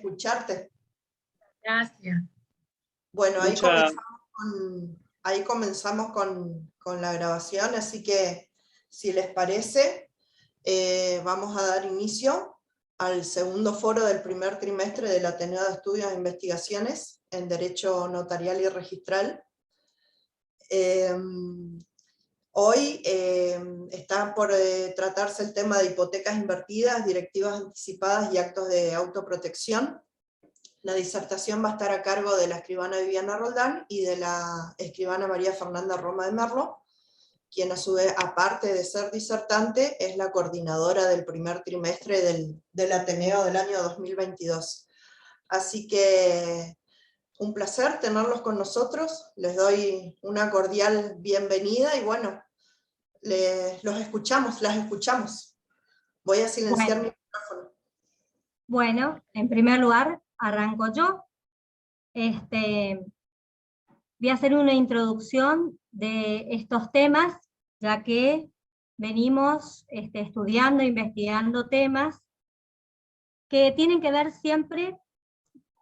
escucharte. Gracias. Bueno, ahí comenzamos con la grabación, así que si les parece, vamos a dar inicio al segundo foro del primer trimestre del Ateneo de Estudios e Investigaciones en Derecho Notarial y Registral. Hoy está por tratarse el tema de hipotecas invertidas, directivas anticipadas y actos de autoprotección. La disertación va a estar a cargo de la escribana Viviana Roldán y de la escribana María Fernanda Roma de Merlo, quien a su vez, aparte de ser disertante, es la coordinadora del primer trimestre del Ateneo del año 2022. Así que un placer tenerlos con nosotros, les doy una cordial bienvenida y bueno, los escuchamos, las escuchamos. Voy a silenciar mi micrófono. Bueno, en primer lugar, arranco yo. Voy a hacer una introducción de estos temas, ya que venimos estudiando, investigando temas que tienen que ver siempre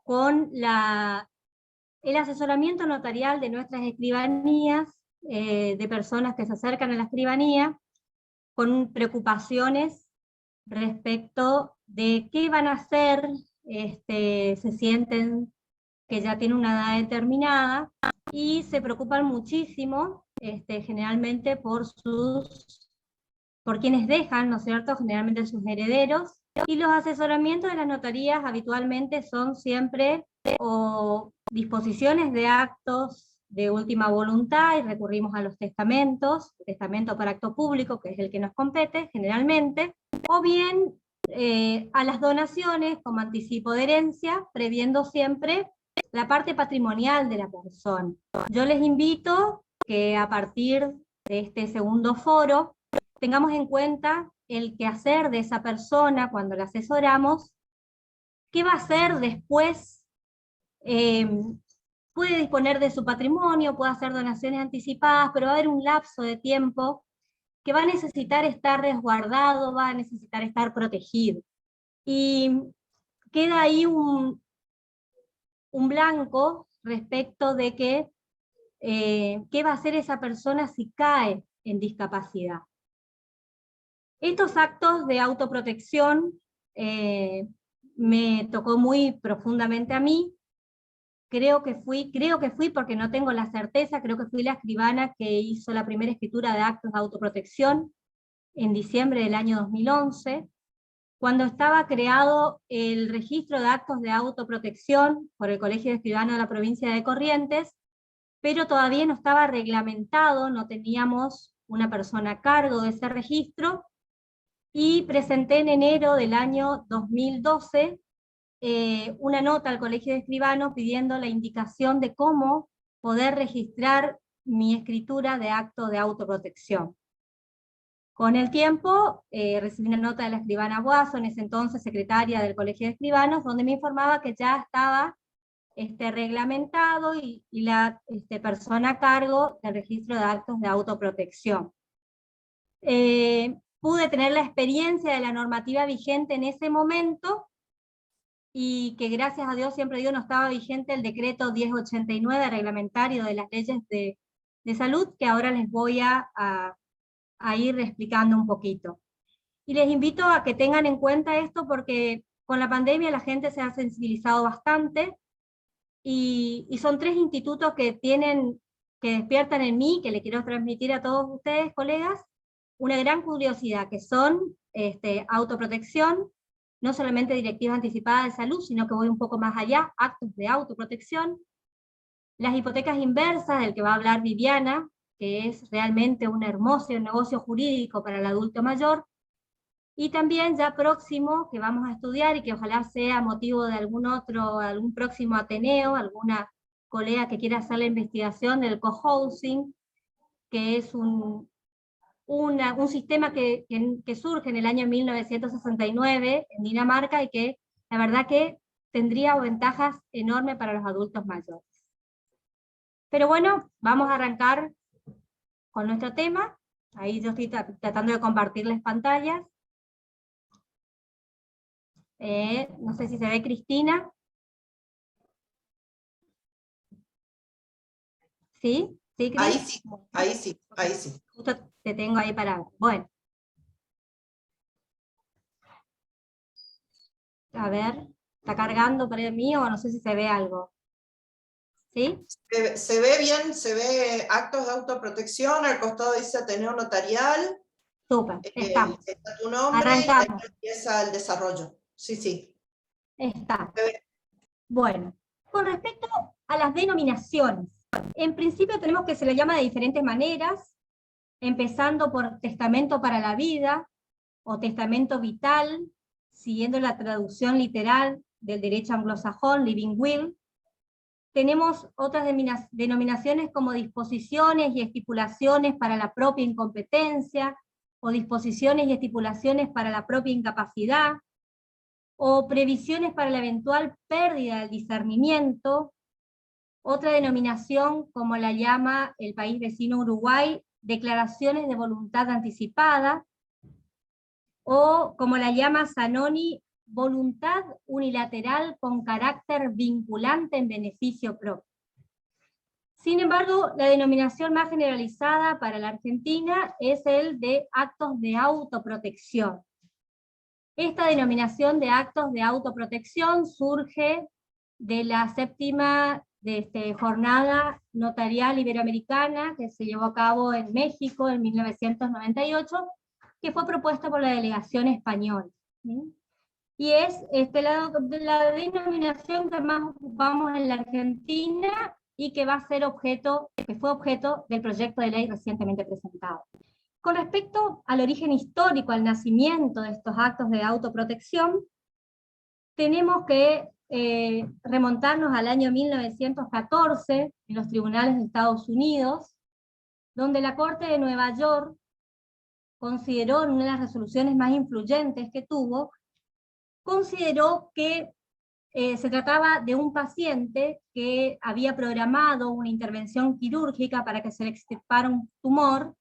con el asesoramiento notarial de nuestras escribanías, de personas que se acercan a la escribanía, con preocupaciones respecto de qué van a hacer, se sienten que ya tienen una edad determinada, y se preocupan muchísimo, generalmente por quienes dejan, ¿no es cierto?, generalmente sus herederos, y los asesoramientos de las notarías habitualmente son siempre o disposiciones de actos de última voluntad, y recurrimos a los testamentos, testamento para acto público, que es el que nos compete generalmente, o bien a las donaciones como anticipo de herencia, previendo siempre la parte patrimonial de la persona. Yo les invito que a partir de este segundo foro tengamos en cuenta el quehacer de esa persona cuando la asesoramos, qué va a hacer después. Puede disponer de su patrimonio, puede hacer donaciones anticipadas, pero va a haber un lapso de tiempo que va a necesitar estar resguardado, va a necesitar estar protegido. Y queda ahí un blanco respecto de qué va a hacer esa persona si cae en discapacidad. Estos actos de autoprotección me tocó muy profundamente a mí. Creo que fui porque no tengo la certeza, creo que fui la escribana que hizo la primera escritura de actos de autoprotección en diciembre del año 2011, cuando estaba creado el registro de actos de autoprotección por el Colegio de Escribanos de la provincia de Corrientes, pero todavía no estaba reglamentado, no teníamos una persona a cargo de ese registro, y presenté en enero del año 2012 una nota al Colegio de Escribanos pidiendo la indicación de cómo poder registrar mi escritura de acto de autoprotección. Con el tiempo recibí una nota de la escribana Guaso, en ese entonces secretaria del Colegio de Escribanos, donde me informaba que ya estaba reglamentado y la persona a cargo del registro de actos de autoprotección. Pude tener la experiencia de la normativa vigente en ese momento, y que gracias a Dios, siempre digo, no estaba vigente el decreto 1089 reglamentario de las leyes de salud, que ahora les voy a ir explicando un poquito. Y les invito a que tengan en cuenta esto, porque con la pandemia la gente se ha sensibilizado bastante, y son tres institutos que despiertan en mí, que le quiero transmitir a todos ustedes, colegas, una gran curiosidad, que son autoprotección, no solamente directivas anticipadas de salud, sino que voy un poco más allá, actos de autoprotección, las hipotecas inversas, del que va a hablar Viviana, que es realmente un hermoso negocio jurídico para el adulto mayor, y también ya próximo, que vamos a estudiar, y que ojalá sea motivo de algún próximo Ateneo, alguna colega que quiera hacer la investigación del cohousing, que es un sistema que surge en el año 1969 en Dinamarca, y que la verdad que tendría ventajas enormes para los adultos mayores. Pero bueno, vamos a arrancar con nuestro tema. Ahí yo estoy tratando de compartirles pantallas. No sé si se ve Cristina. ¿Sí? ¿Sí, Cris? Ahí sí, ahí sí, ahí sí. Justo te tengo ahí para... Bueno. A ver, ¿está cargando por el mío o no sé si se ve algo? ¿Sí? Se ve bien, se ve actos de autoprotección, al costado dice Ateneo Notarial, Súper, estamos. está tu nombre y ahí Arrancamos. empieza el desarrollo. Sí, sí. Está. Se ve. Bueno, con respecto a las denominaciones, en principio tenemos que se le llama de diferentes maneras, empezando por testamento para la vida o testamento vital, siguiendo la traducción literal del derecho anglosajón, living will. Tenemos otras denominaciones como disposiciones y estipulaciones para la propia incompetencia, o disposiciones y estipulaciones para la propia incapacidad, o previsiones para la eventual pérdida del discernimiento. Otra denominación, como la llama el país vecino Uruguay, declaraciones de voluntad anticipada, o como la llama Zanoni, voluntad unilateral con carácter vinculante en beneficio propio. Sin embargo, la denominación más generalizada para la Argentina es el de actos de autoprotección. Esta denominación de actos de autoprotección surge de la séptima jornada notarial iberoamericana que se llevó a cabo en México en 1998, que fue propuesta por la delegación española. ¿Sí? Y es la denominación que más ocupamos en la Argentina y que va a ser que fue objeto del proyecto de ley recientemente presentado. Con respecto al origen histórico, al nacimiento de estos actos de autoprotección, tenemos que remontarnos al año 1914, en los tribunales de Estados Unidos, donde la Corte de Nueva York consideró, en una de las resoluciones más influyentes que tuvo, consideró que se trataba de un paciente que había programado una intervención quirúrgica para que se le extirpara un tumor,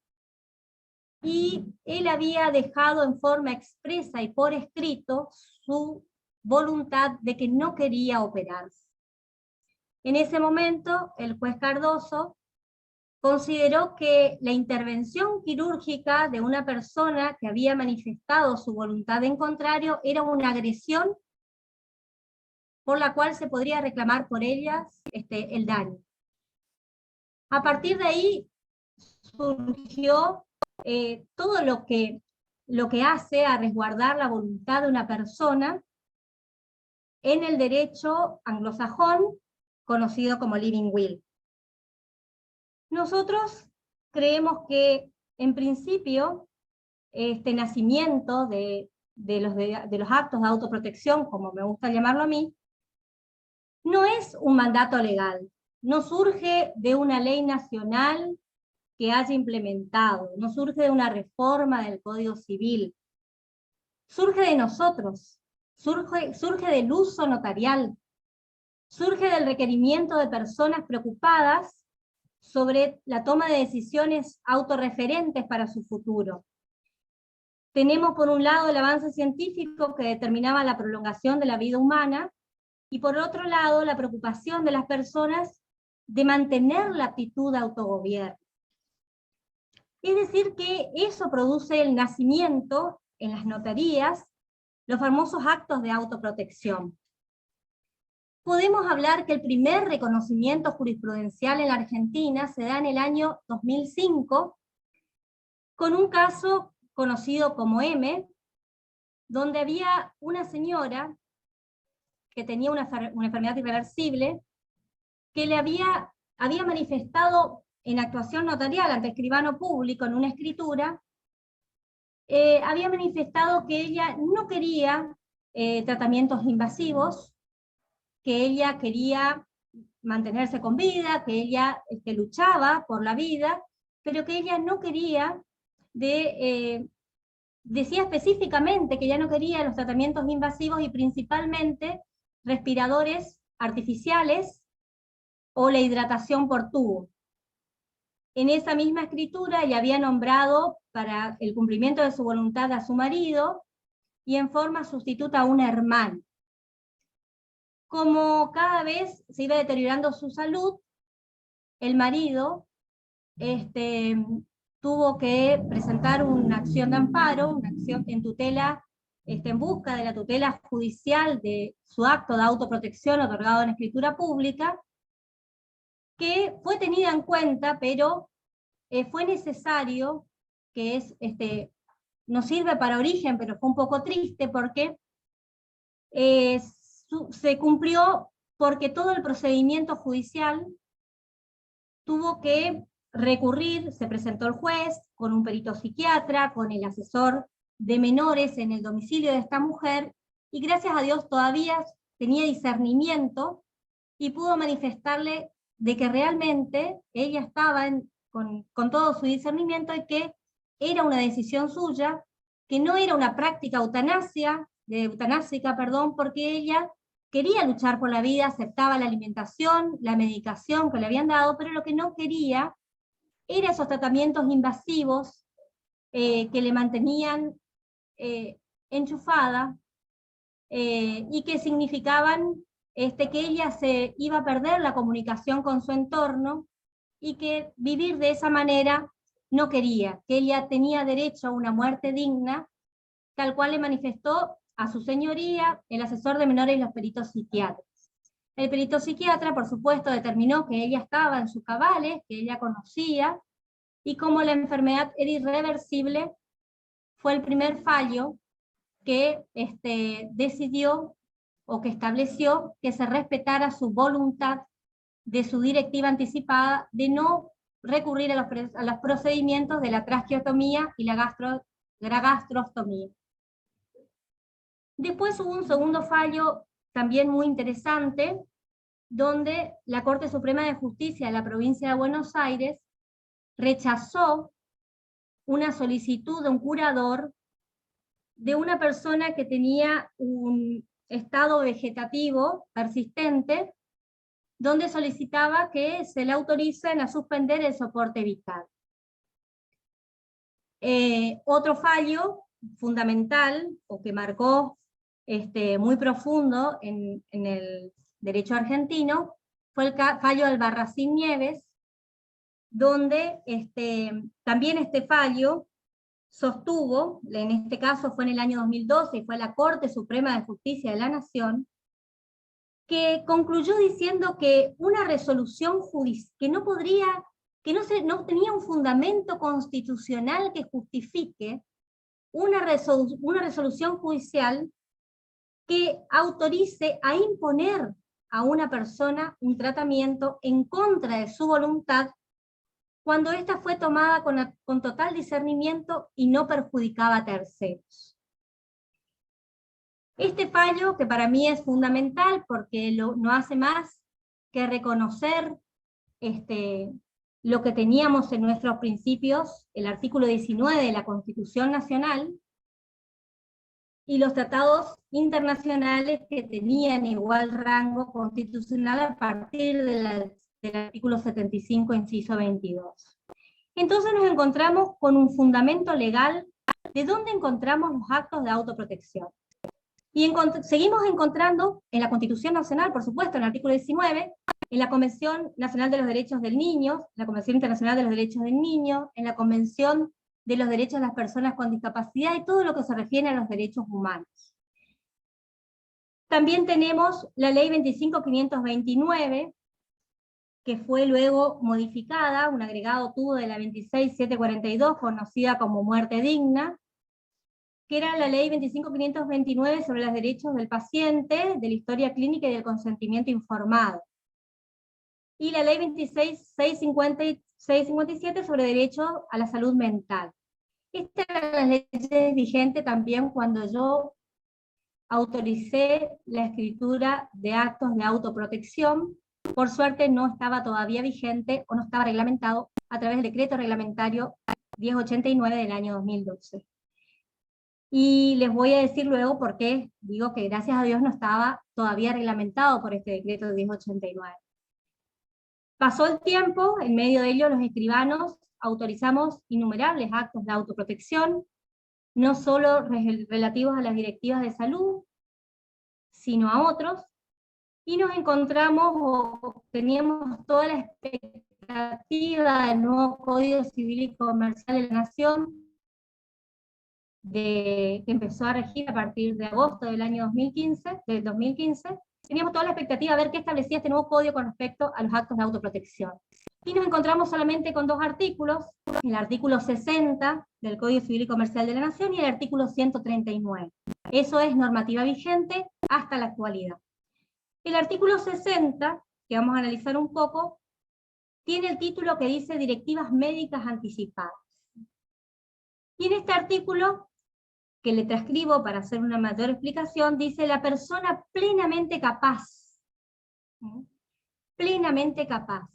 y él había dejado en forma expresa y por escrito su voluntad de que no quería operarse. En ese momento, el juez Cardoso consideró que la intervención quirúrgica de una persona que había manifestado su voluntad en contrario era una agresión por la cual se podría reclamar por ellas el daño. A partir de ahí surgió todo lo que hace a resguardar la voluntad de una persona en el derecho anglosajón, conocido como living will. Nosotros creemos que, en principio, este nacimiento de los actos de autoprotección, como me gusta llamarlo a mí, no es un mandato legal, no surge de una ley nacional que haya implementado, no surge de una reforma del Código Civil, surge de nosotros, surge del uso notarial, surge del requerimiento de personas preocupadas sobre la toma de decisiones autorreferentes para su futuro. Tenemos por un lado el avance científico que determinaba la prolongación de la vida humana, y por otro lado la preocupación de las personas de mantener la actitud de autogobierno. Es decir, que eso produce el nacimiento en las notarías, los famosos actos de autoprotección. Podemos hablar que el primer reconocimiento jurisprudencial en la Argentina se da en el año 2005, con un caso conocido como M, donde había una señora que tenía una enfermedad irreversible, que le había manifestado en actuación notarial ante escribano público en una escritura, había manifestado que ella no quería tratamientos invasivos, que ella quería mantenerse con vida, que ella luchaba por la vida, pero que ella no quería decía específicamente que ella no quería los tratamientos invasivos y principalmente respiradores artificiales o la hidratación por tubo. En esa misma escritura ella había nombrado para el cumplimiento de su voluntad a su marido, y en forma sustituta a un hermano. Como cada vez se iba deteriorando su salud, el marido tuvo que presentar una acción de amparo, una acción en tutela, en busca de la tutela judicial de su acto de autoprotección otorgado en escritura pública, que fue tenida en cuenta, pero fue necesario, que nos sirve para origen, pero fue un poco triste porque se cumplió porque todo el procedimiento judicial tuvo que recurrir, se presentó el juez con un perito psiquiatra, con el asesor de menores en el domicilio de esta mujer, y gracias a Dios todavía tenía discernimiento y pudo manifestarle de que realmente ella estaba con todo su discernimiento y que era una decisión suya, que no era una práctica eutanásica, porque ella quería luchar por la vida, aceptaba la alimentación, la medicación que le habían dado, pero lo que no quería era esos tratamientos invasivos que le mantenían enchufada y que significaban que ella se iba a perder la comunicación con su entorno y que vivir de esa manera no quería, que ella tenía derecho a una muerte digna, tal cual le manifestó a su señoría el asesor de menores y los peritos psiquiatras. El perito psiquiatra, por supuesto, determinó que ella estaba en sus cabales, que ella conocía, y como la enfermedad era irreversible, fue el primer fallo que decidió o que estableció que se respetara su voluntad de su directiva anticipada de no recurrir a los procedimientos de la traqueotomía y la gastrostomía. Después hubo un segundo fallo también muy interesante, donde la Corte Suprema de Justicia de la provincia de Buenos Aires rechazó una solicitud de un curador de una persona que tenía un estado vegetativo persistente, donde solicitaba que se le autoricen a suspender el soporte vital. Otro fallo fundamental, o que marcó muy profundo en el derecho argentino, fue el fallo Albarracín Nieves, donde también este fallo sostuvo, en este caso fue en el año 2012, y fue la Corte Suprema de Justicia de la Nación, que concluyó diciendo que una resolución judicial, que no tenía un fundamento constitucional que justifique una resolución judicial que autorice a imponer a una persona un tratamiento en contra de su voluntad, cuando ésta fue tomada con total discernimiento y no perjudicaba a terceros. Este fallo, que para mí es fundamental porque no hace más que reconocer lo que teníamos en nuestros principios, el artículo 19 de la Constitución Nacional, y los tratados internacionales que tenían igual rango constitucional a partir del artículo 75, inciso 22. Entonces nos encontramos con un fundamento legal de dónde encontramos los actos de autoprotección. Y seguimos encontrando en la Constitución Nacional, por supuesto, en el artículo 19, en la Convención Nacional de los Derechos del Niño, la Convención Internacional de los Derechos del Niño, en la Convención de los Derechos de las Personas con Discapacidad y todo lo que se refiere a los derechos humanos. También tenemos la Ley 25.529, que fue luego modificada, un agregado tuvo de la 26.742, conocida como muerte digna, que era la Ley 25.529 sobre los derechos del paciente, de la historia clínica y del consentimiento informado. Y la Ley 26.657 sobre derecho a la salud mental. Esta era la ley vigente también cuando yo autoricé la escritura de actos de autoprotección. Por suerte no estaba todavía vigente o no estaba reglamentado a través del decreto reglamentario 1089 del año 2012. Y les voy a decir luego por qué digo que gracias a Dios no estaba todavía reglamentado por este decreto de 1089. Pasó el tiempo, en medio de ello los escribanos autorizamos innumerables actos de autoprotección, no solo relativos a las directivas de salud, sino a otros, y nos encontramos, o teníamos toda la expectativa del nuevo Código Civil y Comercial de la Nación, que empezó a regir a partir de agosto del año 2015, teníamos toda la expectativa de ver qué establecía este nuevo código con respecto a los actos de autoprotección. Y nos encontramos solamente con dos artículos, el artículo 60 del Código Civil y Comercial de la Nación y el artículo 139. Eso es normativa vigente hasta la actualidad. El artículo 60, que vamos a analizar un poco, tiene el título que dice Directivas Médicas Anticipadas. Y en este artículo, que le transcribo para hacer una mayor explicación, dice la persona plenamente capaz. Plenamente capaz.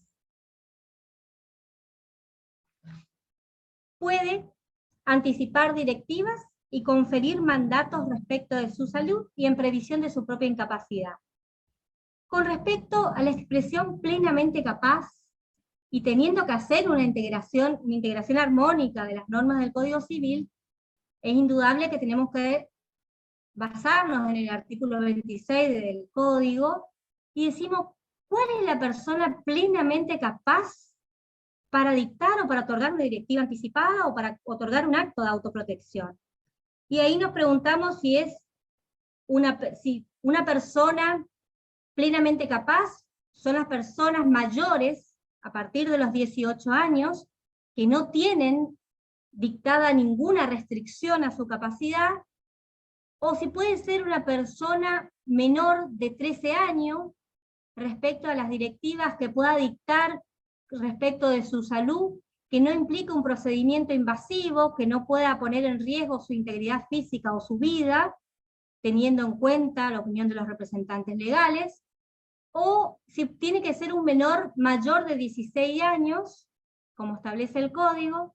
Puede anticipar directivas y conferir mandatos respecto de su salud y en previsión de su propia incapacidad. Con respecto a la expresión plenamente capaz, y teniendo que hacer una integración armónica de las normas del Código Civil, es indudable que tenemos que basarnos en el artículo 26 del Código, y decimos, ¿cuál es la persona plenamente capaz para dictar o para otorgar una directiva anticipada o para otorgar un acto de autoprotección? Y ahí nos preguntamos si una persona plenamente capaz son las personas mayores a partir de los 18 años que no tienen dictada ninguna restricción a su capacidad, o si puede ser una persona menor de 13 años respecto a las directivas que pueda dictar respecto de su salud, que no implique un procedimiento invasivo, que no pueda poner en riesgo su integridad física o su vida, teniendo en cuenta la opinión de los representantes legales, o si tiene que ser un menor mayor de 16 años, como establece el Código.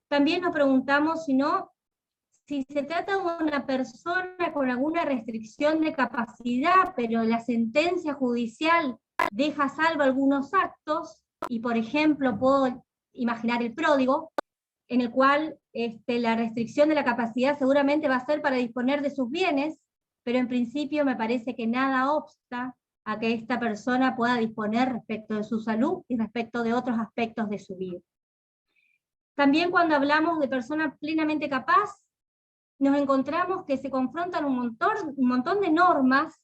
También nos preguntamos si se trata de una persona con alguna restricción de capacidad, pero la sentencia judicial deja a salvo algunos actos, y por ejemplo puedo imaginar el pródigo, en el cual la restricción de la capacidad seguramente va a ser para disponer de sus bienes, pero en principio me parece que nada obsta a que esta persona pueda disponer respecto de su salud y respecto de otros aspectos de su vida. También cuando hablamos de persona plenamente capaz, nos encontramos que se confrontan un montón de normas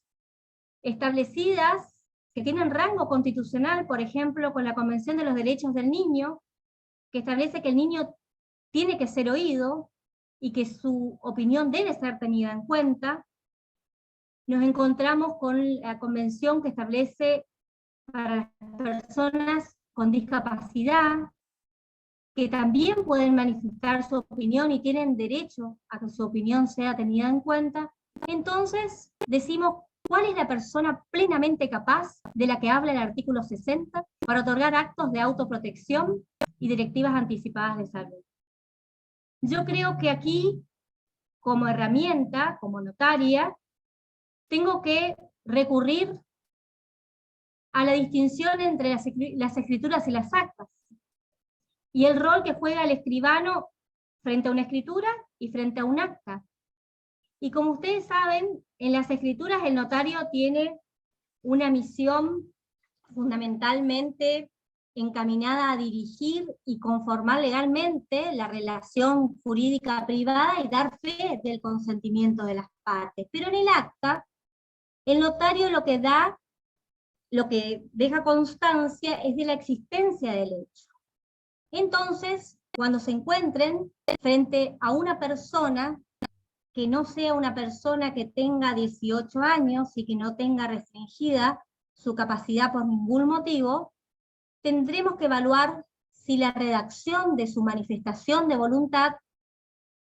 establecidas que tienen rango constitucional, por ejemplo, con la Convención de los Derechos del Niño, que establece que el niño tiene que ser oído y que su opinión debe ser tenida en cuenta. Nos encontramos con la convención que establece para las personas con discapacidad, que también pueden manifestar su opinión y tienen derecho a que su opinión sea tenida en cuenta. Entonces, decimos, ¿cuál es la persona plenamente capaz de la que habla el artículo 60 para otorgar actos de autoprotección y directivas anticipadas de salud? Yo creo que aquí, como herramienta, como notaria, tengo que recurrir a la distinción entre las escrituras y las actas, y el rol que juega el escribano frente a una escritura y frente a un acta. Y como ustedes saben, en las escrituras el notario tiene una misión fundamentalmente encaminada a dirigir y conformar legalmente la relación jurídica privada y dar fe del consentimiento de las partes. Pero en el acta, el notario lo que deja constancia es de la existencia del hecho. Entonces, cuando se encuentren frente a una persona que no sea una persona que tenga 18 años y que no tenga restringida su capacidad por ningún motivo, tendremos que evaluar si la redacción de su manifestación de voluntad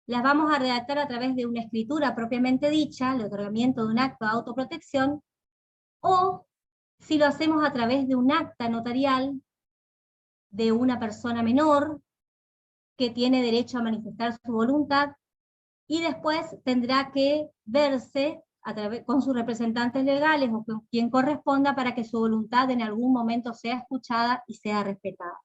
las vamos a redactar a través de una escritura propiamente dicha, el otorgamiento de un acto de autoprotección, o si lo hacemos a través de un acta notarial de una persona menor que tiene derecho a manifestar su voluntad, y después tendrá que verse con sus representantes legales o con quien corresponda para que su voluntad en algún momento sea escuchada y sea respetada.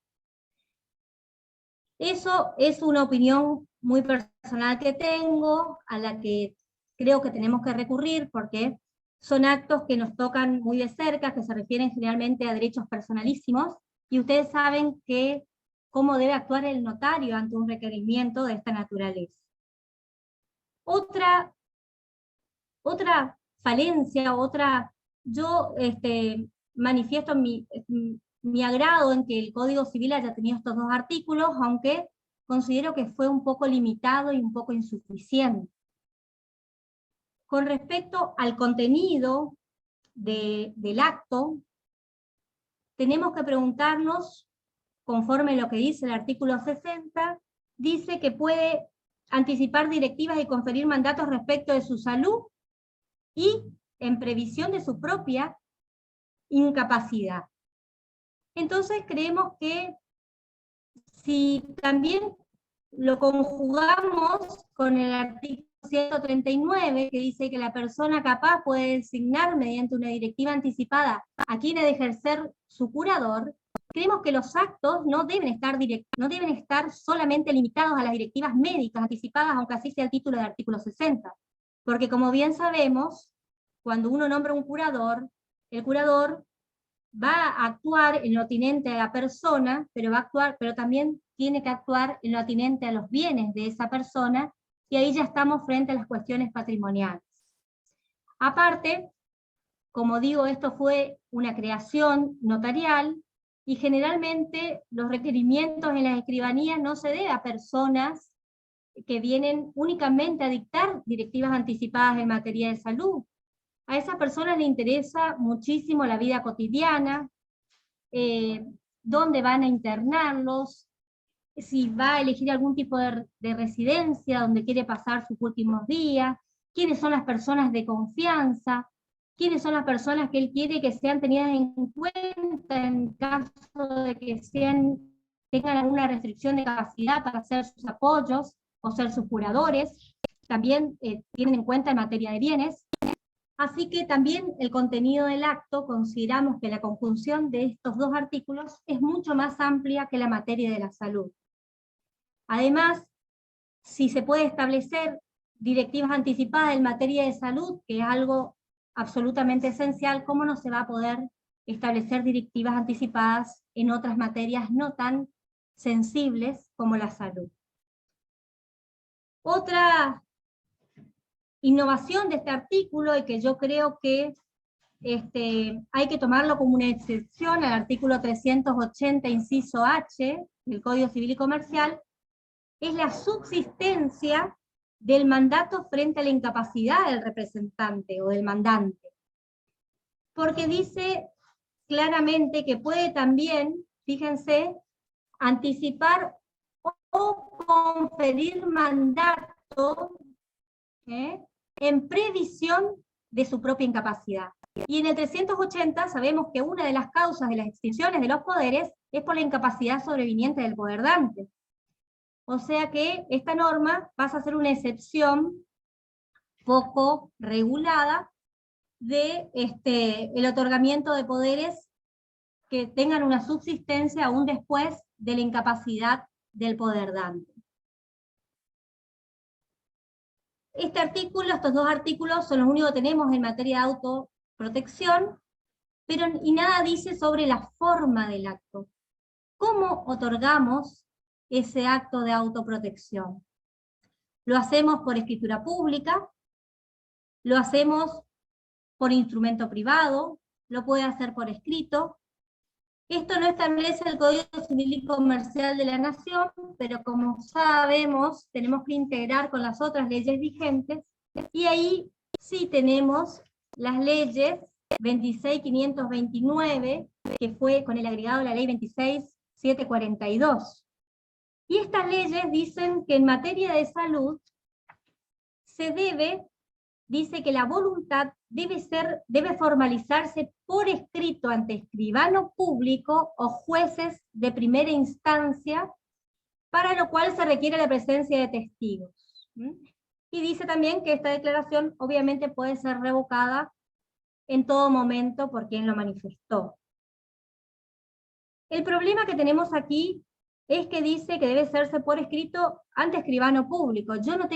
Eso es una opinión muy personal que tengo, a la que creo que tenemos que recurrir, porque son actos que nos tocan muy de cerca, que se refieren generalmente a derechos personalísimos, y ustedes saben que cómo debe actuar el notario ante un requerimiento de esta naturaleza. Otra falencia, yo manifiesto mi agrado en que el Código Civil haya tenido estos dos artículos, aunque considero que fue un poco limitado y un poco insuficiente. Con respecto al contenido del acto, tenemos que preguntarnos, conforme lo que dice el artículo 60, dice que puede anticipar directivas y conferir mandatos respecto de su salud y en previsión de su propia incapacidad. Entonces creemos que si también lo conjugamos con el artículo 139, que dice que la persona capaz puede designar mediante una directiva anticipada a quien ha de ejercer su curador, creemos que los actos no deben estar solamente limitados a las directivas médicas anticipadas, aunque así sea el título del artículo 60. Porque como bien sabemos, cuando uno nombra un curador, el curador va a actuar en lo atinente a la persona, pero también tiene que actuar en lo atinente a los bienes de esa persona, y ahí ya estamos frente a las cuestiones patrimoniales. Aparte, como digo, esto fue una creación notarial, y generalmente los requerimientos en las escribanías no se deben a personas que vienen únicamente a dictar directivas anticipadas en materia de salud. A esas personas les interesa muchísimo la vida cotidiana, dónde van a internarlos, si va a elegir algún tipo de residencia donde quiere pasar sus últimos días, quiénes son las personas de confianza, quiénes son las personas que él quiere que sean tenidas en cuenta en caso de que tengan alguna restricción de capacidad para ser sus apoyos o ser sus curadores. También tienen en cuenta en materia de bienes. Así que también el contenido del acto, consideramos que la conjunción de estos dos artículos es mucho más amplia que la materia de la salud. Además, si se puede establecer directivas anticipadas en materia de salud, que es algo absolutamente esencial, ¿cómo no se va a poder establecer directivas anticipadas en otras materias no tan sensibles como la salud? Otra innovación de este artículo, y que yo creo que hay que tomarlo como una excepción al artículo 380, inciso H, del Código Civil y Comercial, es la subsistencia del mandato frente a la incapacidad del representante o del mandante. Porque dice claramente que puede también, fíjense, anticipar o conferir mandato en previsión de su propia incapacidad. Y en el 380 sabemos que una de las causas de las extinciones de los poderes es por la incapacidad sobreviniente del poder dante. O sea que esta norma pasa a ser una excepción poco regulada de el otorgamiento de poderes que tengan una subsistencia aún después de la incapacidad del poder dante. Estos dos artículos son los únicos que tenemos en materia de autoprotección, y nada dice sobre la forma del acto. ¿Cómo otorgamos ese acto de autoprotección? ¿Lo hacemos por escritura pública? ¿Lo hacemos por instrumento privado? ¿Lo puede hacer por escrito? Esto no establece el Código Civil y Comercial de la Nación, pero como sabemos, tenemos que integrar con las otras leyes vigentes, y ahí sí tenemos las leyes 26.529, que fue con el agregado de la ley 26.742. Y estas leyes dicen que en materia de salud dice que la voluntad debe formalizarse por escrito ante escribano público o jueces de primera instancia, para lo cual se requiere la presencia de testigos. Y dice también que esta declaración obviamente puede ser revocada en todo momento por quien lo manifestó. El problema que tenemos aquí es que dice que debe hacerse por escrito ante escribano público. Yo no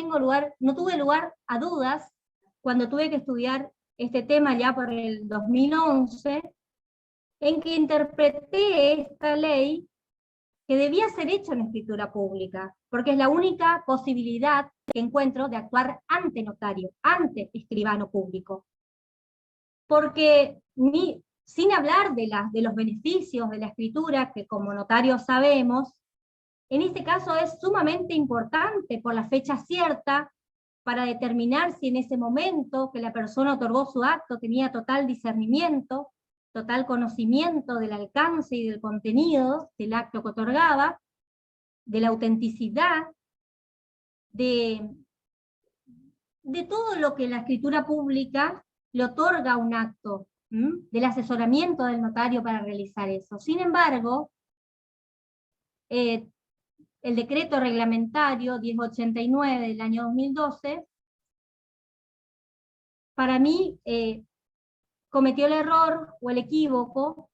tuve lugar a dudas cuando tuve que estudiar este tema ya por el 2011, en que interpreté esta ley que debía ser hecha en escritura pública, porque es la única posibilidad que encuentro de actuar ante notario, ante escribano público. Porque sin hablar de los beneficios de la escritura, que como notarios sabemos, en este caso es sumamente importante por la fecha cierta para determinar si en ese momento que la persona otorgó su acto tenía total discernimiento, total conocimiento del alcance y del contenido del acto que otorgaba, de la autenticidad, de todo lo que la escritura pública le otorga a un acto, del asesoramiento del notario para realizar eso. Sin embargo, el decreto reglamentario 1089 del año 2012, para mí cometió el error o el equívoco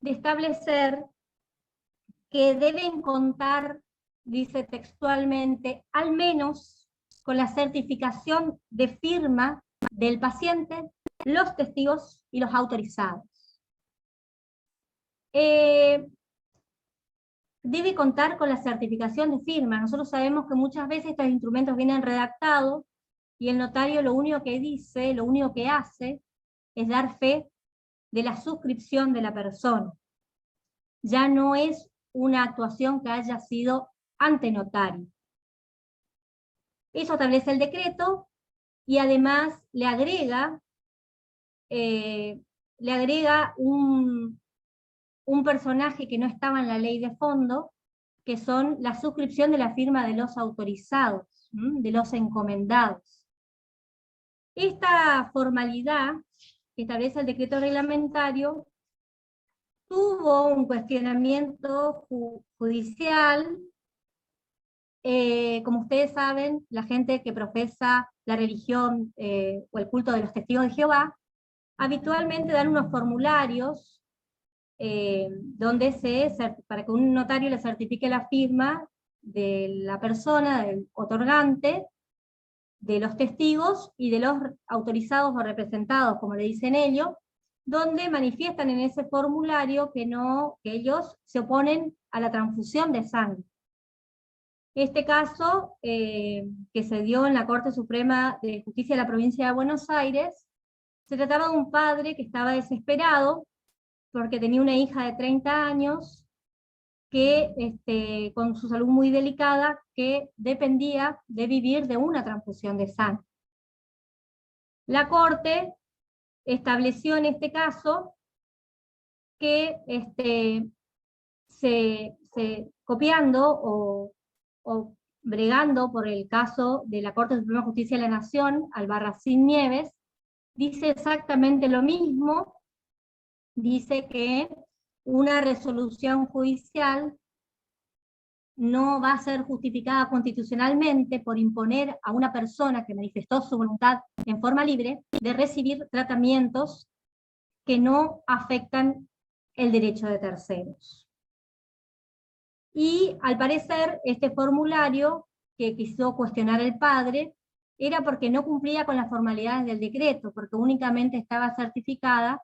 de establecer que deben contar, dice textualmente, al menos con la certificación de firma del paciente, los testigos y los autorizados. Debe contar con la certificación de firma. Nosotros sabemos que muchas veces estos instrumentos vienen redactados y el notario lo único que dice, lo único que hace, es dar fe de la suscripción de la persona. Ya no es una actuación que haya sido ante notario. Eso establece el decreto y además le agrega un personaje que no estaba en la ley de fondo, que son la suscripción de la firma de los autorizados, de los encomendados. Esta formalidad que establece el decreto reglamentario tuvo un cuestionamiento judicial. Como ustedes saben, la gente que profesa la religión o el culto de los testigos de Jehová, habitualmente dan unos formularios para que un notario le certifique la firma de la persona, del otorgante, de los testigos y de los autorizados o representados, como le dicen ellos, donde manifiestan en ese formulario que ellos se oponen a la transfusión de sangre. Este caso, que se dio en la Corte Suprema de Justicia de la Provincia de Buenos Aires, se trataba de un padre que estaba desesperado porque tenía una hija de 30 años que, con su salud muy delicada, que dependía de vivir de una transfusión de sangre. La Corte estableció en este caso que copiando o bregando por el caso de la Corte Suprema de Justicia de la Nación, Albarracín Nieves, dice exactamente lo mismo. Dice que una resolución judicial no va a ser justificada constitucionalmente por imponer a una persona que manifestó su voluntad en forma libre de recibir tratamientos que no afectan el derecho de terceros. Y al parecer este formulario que quiso cuestionar el padre era porque no cumplía con las formalidades del decreto, porque únicamente estaba certificada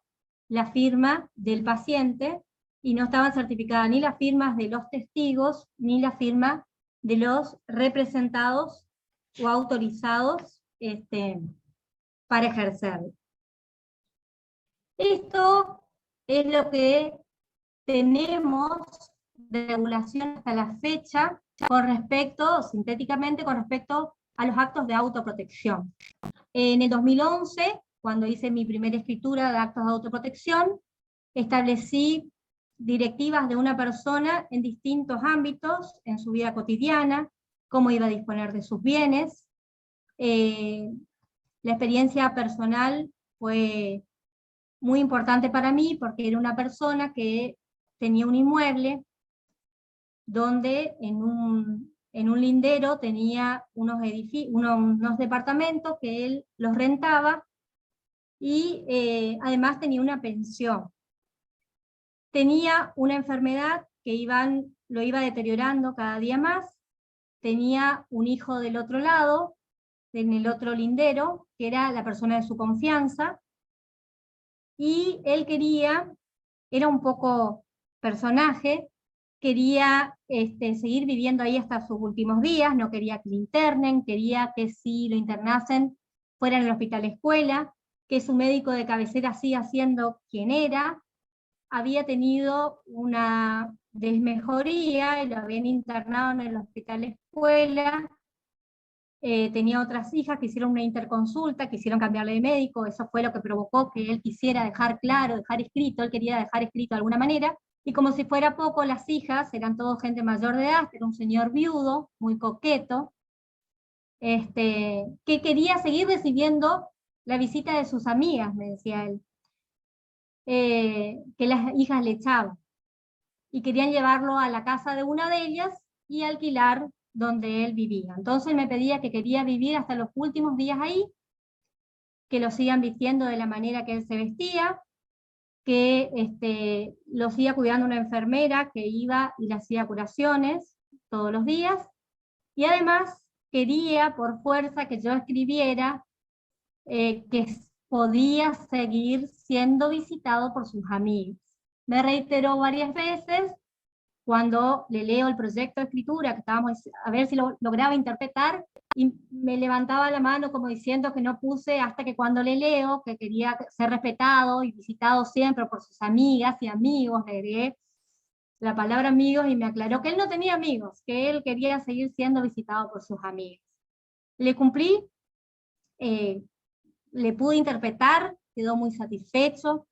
la firma del paciente y no estaban certificadas ni las firmas de los testigos ni la firma de los representados o autorizados para ejercerlo. Esto es lo que tenemos de regulación hasta la fecha sintéticamente con respecto a los actos de autoprotección. En el 2011, cuando hice mi primera escritura de actos de autoprotección, establecí directivas de una persona en distintos ámbitos, en su vida cotidiana, cómo iba a disponer de sus bienes. La experiencia personal fue muy importante para mí porque era una persona que tenía un inmueble donde en un lindero tenía unos departamentos que él los rentaba y además tenía una pensión. Tenía una enfermedad que lo iba deteriorando cada día más. Tenía un hijo del otro lado, en el otro lindero, que era la persona de su confianza, y él era un poco personaje, quería seguir viviendo ahí hasta sus últimos días, no quería que lo internen, quería que si lo internasen fuera en el hospital escuela, que su médico de cabecera siga siendo quien era. Había tenido una desmejoría y lo habían internado en el hospital escuela. Tenía otras hijas que hicieron una interconsulta, quisieron cambiarle de médico, eso fue lo que provocó que él quisiera dejar claro, dejar escrito, él quería dejar escrito de alguna manera, y como si fuera poco, las hijas eran todo gente mayor de edad, era un señor viudo, muy coqueto, que quería seguir recibiendo la visita de sus amigas, me decía él, que las hijas le echaban, y querían llevarlo a la casa de una de ellas y alquilar donde él vivía. Entonces me pedía que quería vivir hasta los últimos días ahí, que lo sigan vistiendo de la manera que él se vestía, que lo siga cuidando una enfermera que iba y le hacía curaciones todos los días, y además quería por fuerza que yo escribiera que podía seguir siendo visitado por sus amigos. Me reiteró varias veces. Cuando le leo el proyecto de escritura, que estábamos a ver si lo lograba interpretar, y me levantaba la mano como diciendo que no puse hasta que cuando le leo, que quería ser respetado y visitado siempre por sus amigas y amigos, le agregué la palabra amigos y me aclaró que él no tenía amigos, que él quería seguir siendo visitado por sus amigos. Le cumplí, le pude interpretar, quedó muy satisfecho,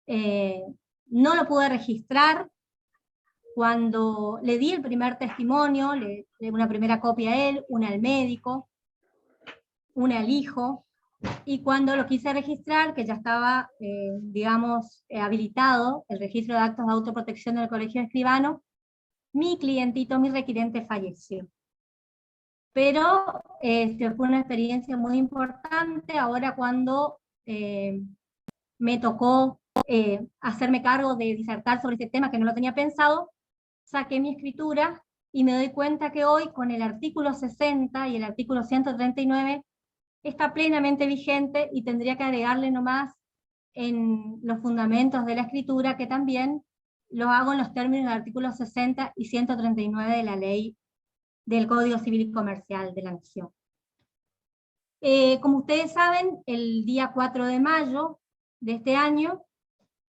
no lo pude registrar. Cuando le di el primer testimonio, le di una primera copia a él, una al médico, una al hijo, y cuando lo quise registrar, que ya estaba, habilitado el registro de actos de autoprotección del Colegio de Escribanos, mi clientito, mi requirente falleció. Pero fue una experiencia muy importante. Ahora cuando me tocó hacerme cargo de disertar sobre este tema, que no lo tenía pensado, saqué mi escritura y me doy cuenta que hoy con el artículo 60 y el artículo 139 está plenamente vigente, y tendría que agregarle nomás en los fundamentos de la escritura que también lo hago en los términos del artículo 60 y 139 de la ley del Código Civil y Comercial de la Nación. Como ustedes saben, el día 4 de mayo de este año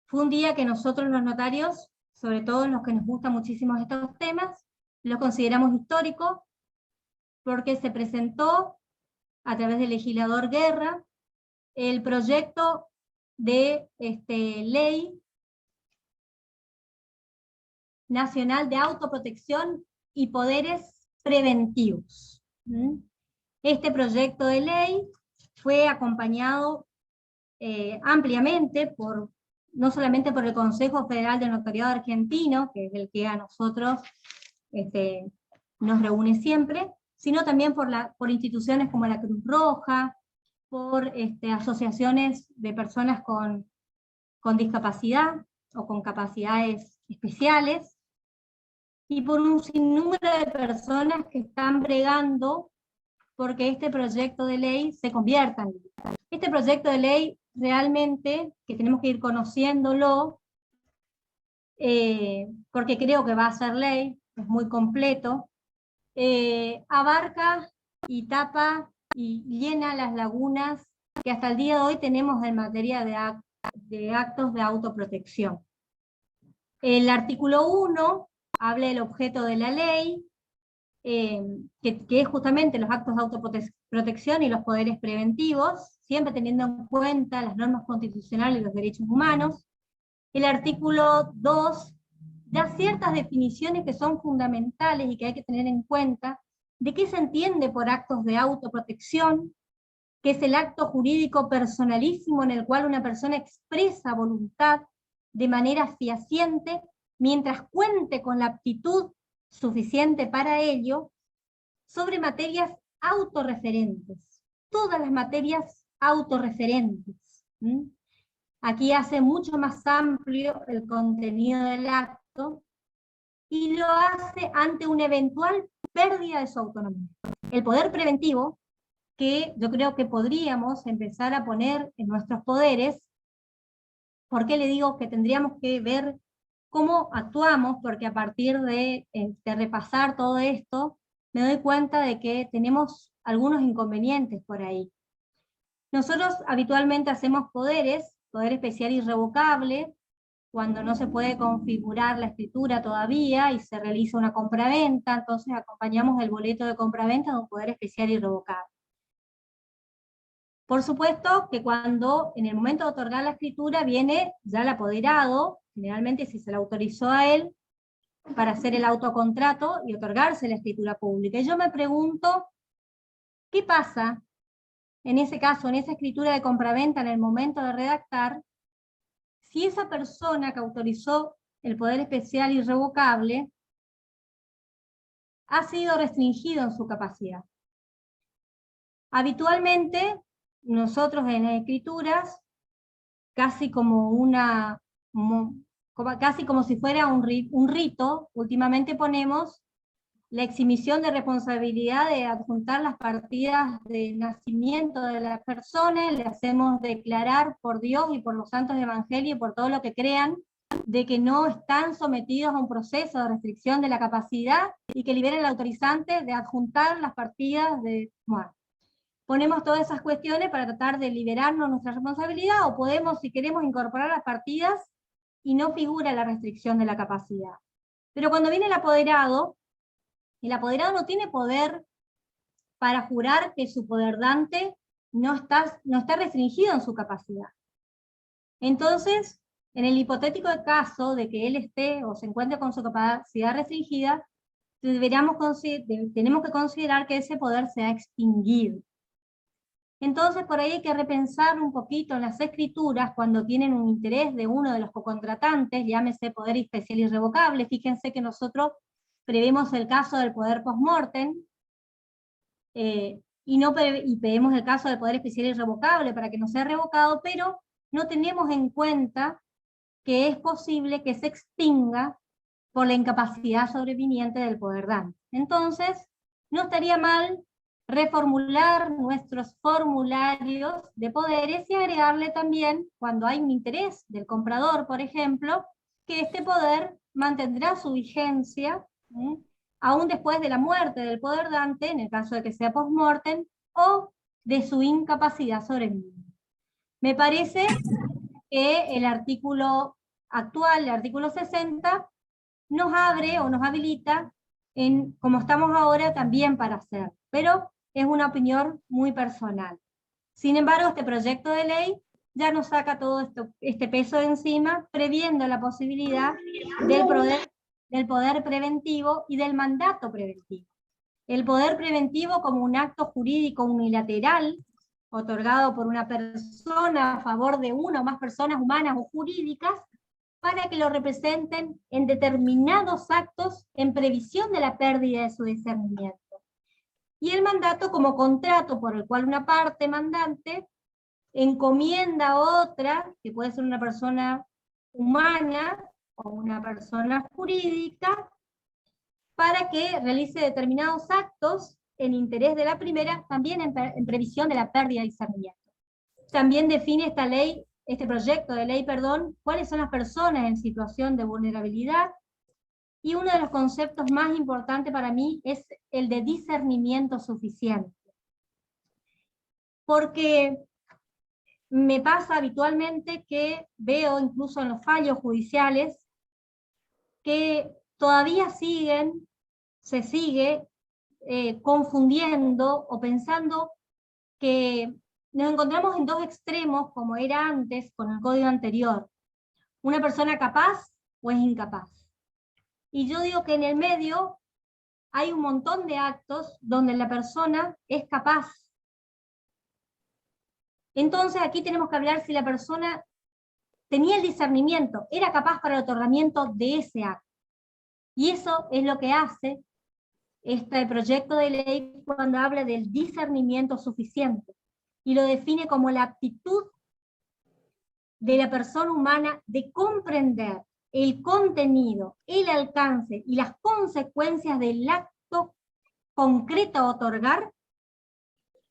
fue un día que nosotros los notarios, sobre todo los que nos gustan muchísimo estos temas, lo consideramos histórico, porque se presentó a través del legislador Guerra el proyecto de ley nacional de autoprotección y poderes preventivos. Este proyecto de ley fue acompañado ampliamente no solamente por el Consejo Federal de Notariado Argentino, que es el que a nosotros nos reúne siempre, sino también por instituciones como la Cruz Roja, por asociaciones de personas con discapacidad o con capacidades especiales, y por un sinnúmero de personas que están bregando porque este proyecto de ley se convierta en ley. Este proyecto de ley realmente, que tenemos que ir conociéndolo, porque creo que va a ser ley, es muy completo, abarca y tapa y llena las lagunas que hasta el día de hoy tenemos en materia de actos de autoprotección. El artículo 1 habla del objeto de la ley, que es justamente los actos de autoprotección y los poderes preventivos, siempre teniendo en cuenta las normas constitucionales y los derechos humanos. El artículo 2 da ciertas definiciones que son fundamentales y que hay que tener en cuenta de qué se entiende por actos de autoprotección, que es el acto jurídico personalísimo en el cual una persona expresa voluntad de manera fehaciente mientras cuente con la aptitud suficiente para ello, sobre materias autorreferentes, todas las materias autorreferentes. Aquí hace mucho más amplio el contenido del acto, y lo hace ante una eventual pérdida de su autonomía. El poder preventivo, que yo creo que podríamos empezar a poner en nuestros poderes. ¿Por qué le digo que tendríamos que ver cómo actuamos? Porque a partir de repasar todo esto, me doy cuenta de que tenemos algunos inconvenientes por ahí. Nosotros habitualmente hacemos poder especial irrevocable, cuando no se puede configurar la escritura todavía y se realiza una compraventa, entonces acompañamos el boleto de compraventa de un poder especial irrevocable. Por supuesto que cuando en el momento de otorgar la escritura viene ya el apoderado, generalmente si se le autorizó a él, para hacer el autocontrato y otorgarse la escritura pública. Y yo me pregunto, ¿qué pasa en ese caso, en esa escritura de compraventa en el momento de redactar, si esa persona que autorizó el poder especial irrevocable ha sido restringido en su capacidad? Habitualmente, nosotros en las escrituras, casi como si fuera un rito, últimamente ponemos la exhibición de responsabilidad de adjuntar las partidas de nacimiento de las personas, le hacemos declarar por Dios y por los santos de Evangelio y por todo lo que crean, de que no están sometidos a un proceso de restricción de la capacidad y que liberen al autorizante de adjuntar las partidas de... Bueno, ponemos todas esas cuestiones para tratar de liberarnos nuestra responsabilidad, o podemos, si queremos, incorporar las partidas y no figura la restricción de la capacidad. Pero cuando viene el apoderado no tiene poder para jurar que su poderdante no está restringido en su capacidad. Entonces, en el hipotético caso de que él esté o se encuentre con su capacidad restringida, tenemos que considerar que ese poder se ha extinguido. Entonces, por ahí hay que repensar un poquito en las escrituras cuando tienen un interés de uno de los cocontratantes, llámese poder especial irrevocable. Fíjense que nosotros prevemos el caso del poder post-mortem, y pedimos el caso del poder especial irrevocable para que no sea revocado, pero no tenemos en cuenta que es posible que se extinga por la incapacidad sobreviniente del poder dante. Entonces, no estaría mal reformular nuestros formularios de poderes y agregarle también, cuando hay un interés del comprador, por ejemplo, que este poder mantendrá su vigencia, aún después de la muerte del poder dante, en el caso de que sea post-mortem, o de su incapacidad sobreviniente. Me parece que el artículo actual, el artículo 60, nos abre o nos habilita, como estamos ahora, también para hacer, pero es una opinión muy personal. Sin embargo, este proyecto de ley ya nos saca todo este peso de encima, previendo la posibilidad del poder preventivo y del mandato preventivo. El poder preventivo como un acto jurídico unilateral, otorgado por una persona a favor de una o más personas humanas o jurídicas, para que lo representen en determinados actos en previsión de la pérdida de su discernimiento. Y el mandato como contrato por el cual una parte mandante encomienda a otra, que puede ser una persona humana o una persona jurídica, para que realice determinados actos en interés de la primera, también en previsión de la pérdida de discernimiento. También define este proyecto de ley, cuáles son las personas en situación de vulnerabilidad, y uno de los conceptos más importantes para mí es el de discernimiento suficiente. Porque me pasa habitualmente que veo, incluso en los fallos judiciales, que todavía se sigue confundiendo o pensando que nos encontramos en dos extremos, como era antes con el código anterior. Una persona capaz o es incapaz. Y yo digo que en el medio hay un montón de actos donde la persona es capaz. Entonces aquí tenemos que hablar si la persona tenía el discernimiento, era capaz para el otorgamiento de ese acto. Y eso es lo que hace este proyecto de ley cuando habla del discernimiento suficiente, y lo define como la aptitud de la persona humana de comprender el contenido, el alcance y las consecuencias del acto concreto a otorgar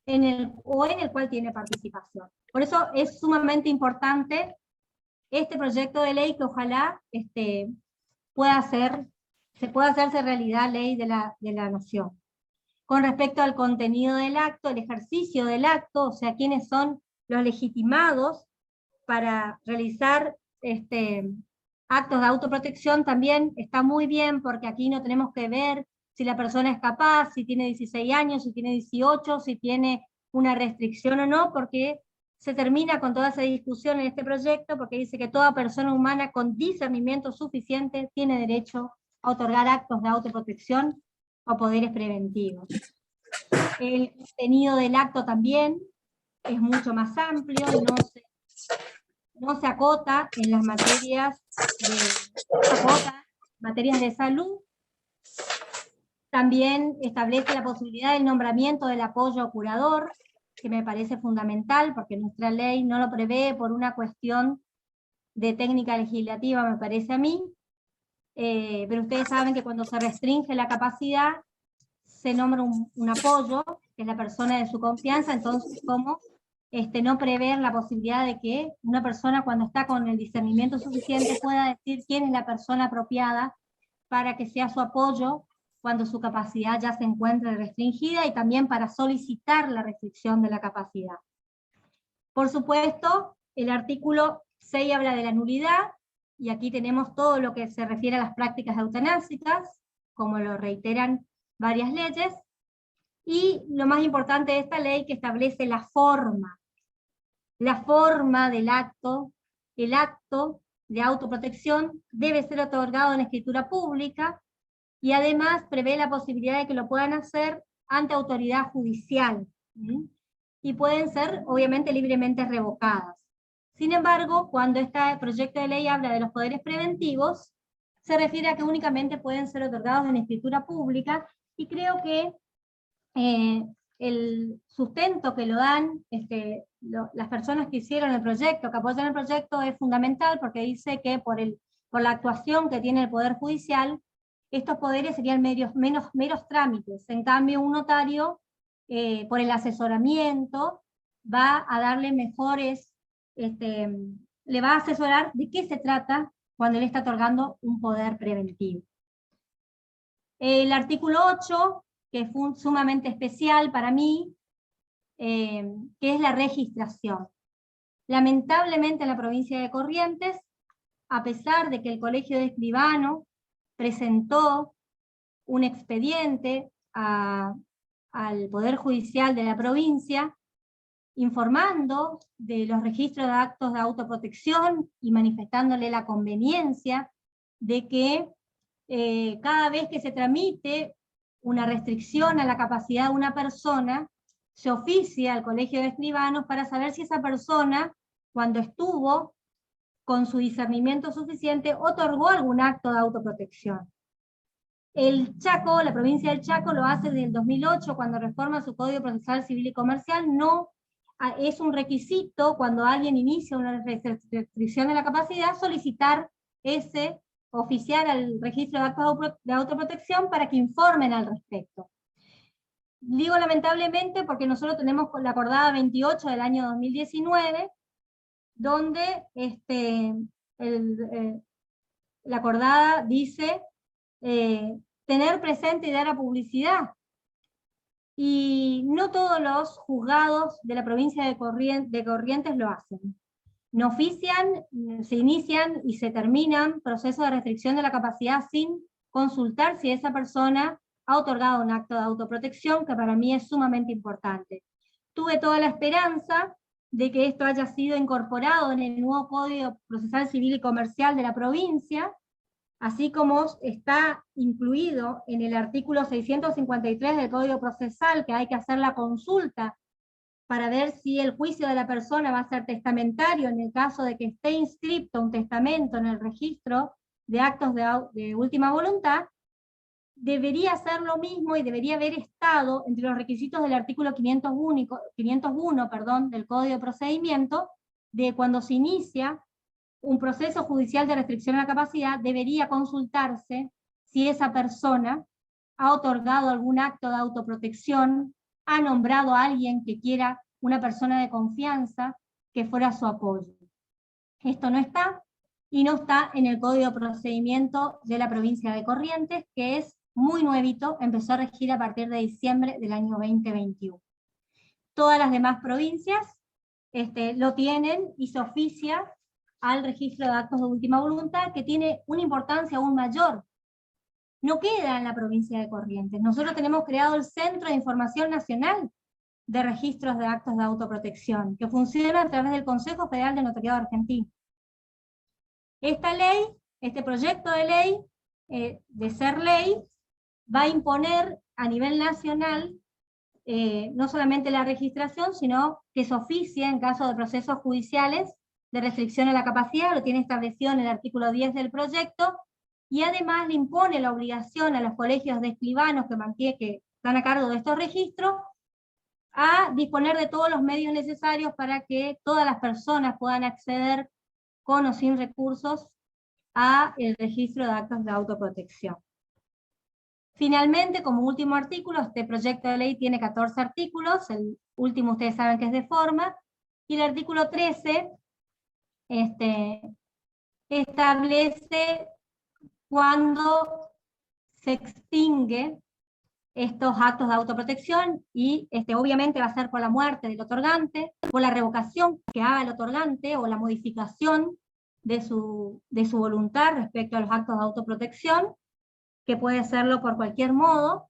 en el cual tiene participación. Por eso es sumamente importante este proyecto de ley que ojalá se pueda hacerse realidad ley de la nación. Con respecto al contenido del acto, el ejercicio del acto, o sea, quiénes son los legitimados para realizar actos de autoprotección, también está muy bien, porque aquí no tenemos que ver si la persona es capaz, si tiene 16 años, si tiene 18, si tiene una restricción o no, porque se termina con toda esa discusión en este proyecto, porque dice que toda persona humana con discernimiento suficiente tiene derecho a otorgar actos de autoprotección o poderes preventivos. El contenido del acto también es mucho más amplio, no se acota en las materias de salud. También establece la posibilidad del nombramiento del apoyo curador, que me parece fundamental, porque nuestra ley no lo prevé por una cuestión de técnica legislativa, me parece a mí, pero ustedes saben que cuando se restringe la capacidad, se nombra un apoyo, que es la persona de su confianza. Entonces, ¿cómo no prever la posibilidad de que una persona, cuando está con el discernimiento suficiente, pueda decir quién es la persona apropiada para que sea su apoyo cuando su capacidad ya se encuentre restringida, y también para solicitar la restricción de la capacidad? Por supuesto, el artículo 6 habla de la nulidad, y aquí tenemos todo lo que se refiere a las prácticas eutanásicas, como lo reiteran varias leyes, y lo más importante de esta ley, que establece la forma del acto. El acto de autoprotección debe ser otorgado en escritura pública, y además prevé la posibilidad de que lo puedan hacer ante autoridad judicial, y pueden ser obviamente libremente revocadas. Sin embargo, cuando este proyecto de ley habla de los poderes preventivos, se refiere a que únicamente pueden ser otorgados en escritura pública, y creo que el sustento que lo dan las personas que hicieron el proyecto, que apoyan el proyecto, es fundamental, porque dice que por la actuación que tiene el Poder Judicial, estos poderes serían meros trámites. En cambio, un notario, por el asesoramiento, va a darle mejores, le va a asesorar de qué se trata cuando él está otorgando un poder preventivo. El artículo 8, que es sumamente especial para mí, que es la registración. Lamentablemente en la provincia de Corrientes, a pesar de que el Colegio de Escribanos presentó un expediente al Poder Judicial de la provincia, informando de los registros de actos de autoprotección y manifestándole la conveniencia de que cada vez que se tramite una restricción a la capacidad de una persona, se oficia al Colegio de Escribanos para saber si esa persona, cuando estuvo con su discernimiento suficiente, otorgó algún acto de autoprotección. El Chaco, la provincia del Chaco, lo hace desde el 2008, cuando reforma su Código Procesal Civil y Comercial. No es un requisito, cuando alguien inicia una restricción de la capacidad, solicitar oficiar al registro de actos de autoprotección para que informen al respecto. Digo lamentablemente porque nosotros tenemos la acordada 28 del año 2019, donde la acordada dice tener presente y dar a publicidad. Y no todos los juzgados de la provincia de Corrientes lo hacen. No ofician, se inician y se terminan procesos de restricción de la capacidad sin consultar si esa persona ha otorgado un acto de autoprotección, que para mí es sumamente importante. Tuve toda la esperanza de que esto haya sido incorporado en el nuevo Código Procesal Civil y Comercial de la provincia, así como está incluido en el artículo 653 del Código Procesal, que hay que hacer la consulta para ver si el juicio de la persona va a ser testamentario en el caso de que esté inscripto un testamento en el registro de actos de última voluntad. Debería ser lo mismo y debería haber estado entre los requisitos del artículo 501 del Código de Procedimiento, de cuando se inicia un proceso judicial de restricción a la capacidad, debería consultarse si esa persona ha otorgado algún acto de autoprotección, ha nombrado a alguien que quiera, una persona de confianza, que fuera su apoyo. Esto no está, y no está en el Código de Procedimiento de la provincia de Corrientes, que es muy nuevito, empezó a regir a partir de diciembre del año 2021. Todas las demás provincias lo tienen y se oficia al registro de actos de última voluntad, que tiene una importancia aún mayor. No queda en la provincia de Corrientes. Nosotros tenemos creado el Centro de Información Nacional de Registros de Actos de Autoprotección, que funciona a través del Consejo Federal de Notariado Argentino. Esta ley, este proyecto de ley, de ser ley, va a imponer a nivel nacional no solamente la registración, sino que se oficie en caso de procesos judiciales de restricción a la capacidad, lo tiene establecido en el artículo 10 del proyecto, y además le impone la obligación a los colegios de escribanos que están a cargo de estos registros, a disponer de todos los medios necesarios para que todas las personas puedan acceder con o sin recursos a el registro de actos de autoprotección. Finalmente, como último artículo, este proyecto de ley tiene 14 artículos, el último ustedes saben que es de forma, y el artículo 13 establece cuando se extingue estos actos de autoprotección, y obviamente va a ser por la muerte del otorgante, por la revocación que haga el otorgante, o la modificación de su voluntad respecto a los actos de autoprotección, que puede hacerlo por cualquier modo,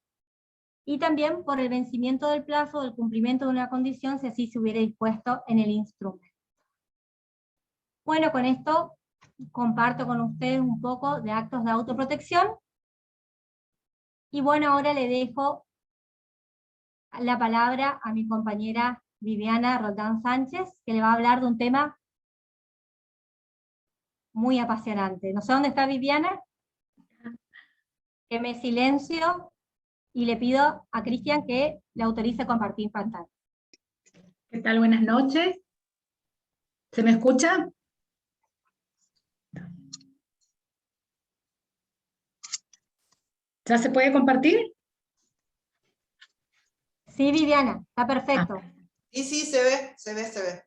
y también por el vencimiento del plazo del cumplimiento de una condición, si así se hubiera dispuesto en el instrumento. Bueno, con esto comparto con ustedes un poco de actos de autoprotección, y bueno, ahora le dejo la palabra a mi compañera Viviana Roldán Sánchez, que le va a hablar de un tema muy apasionante. No sé dónde está Viviana, que me silencio, y le pido a Cristian que le autorice compartir pantalla. ¿Qué tal? Buenas noches. ¿Se me escucha? ¿Ya se puede compartir? Sí, Viviana, está perfecto. Sí, se ve.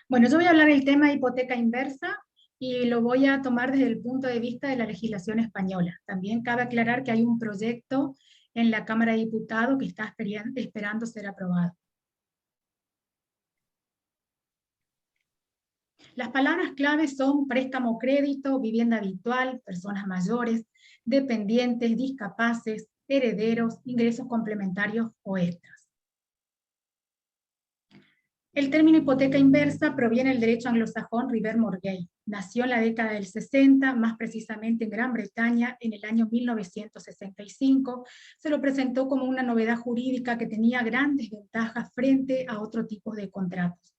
Bueno, yo voy a hablar del tema de hipoteca inversa, y lo voy a tomar desde el punto de vista de la legislación española. También cabe aclarar que hay un proyecto en la Cámara de Diputados que está esperando ser aprobado. Las palabras claves son préstamo crédito, vivienda habitual, personas mayores, dependientes, discapaces, herederos, ingresos complementarios o extras. El término hipoteca inversa proviene del derecho anglosajón River Morgay. Nació en la década del 60, más precisamente en Gran Bretaña, en el año 1965. Se lo presentó como una novedad jurídica que tenía grandes ventajas frente a otro tipo de contratos.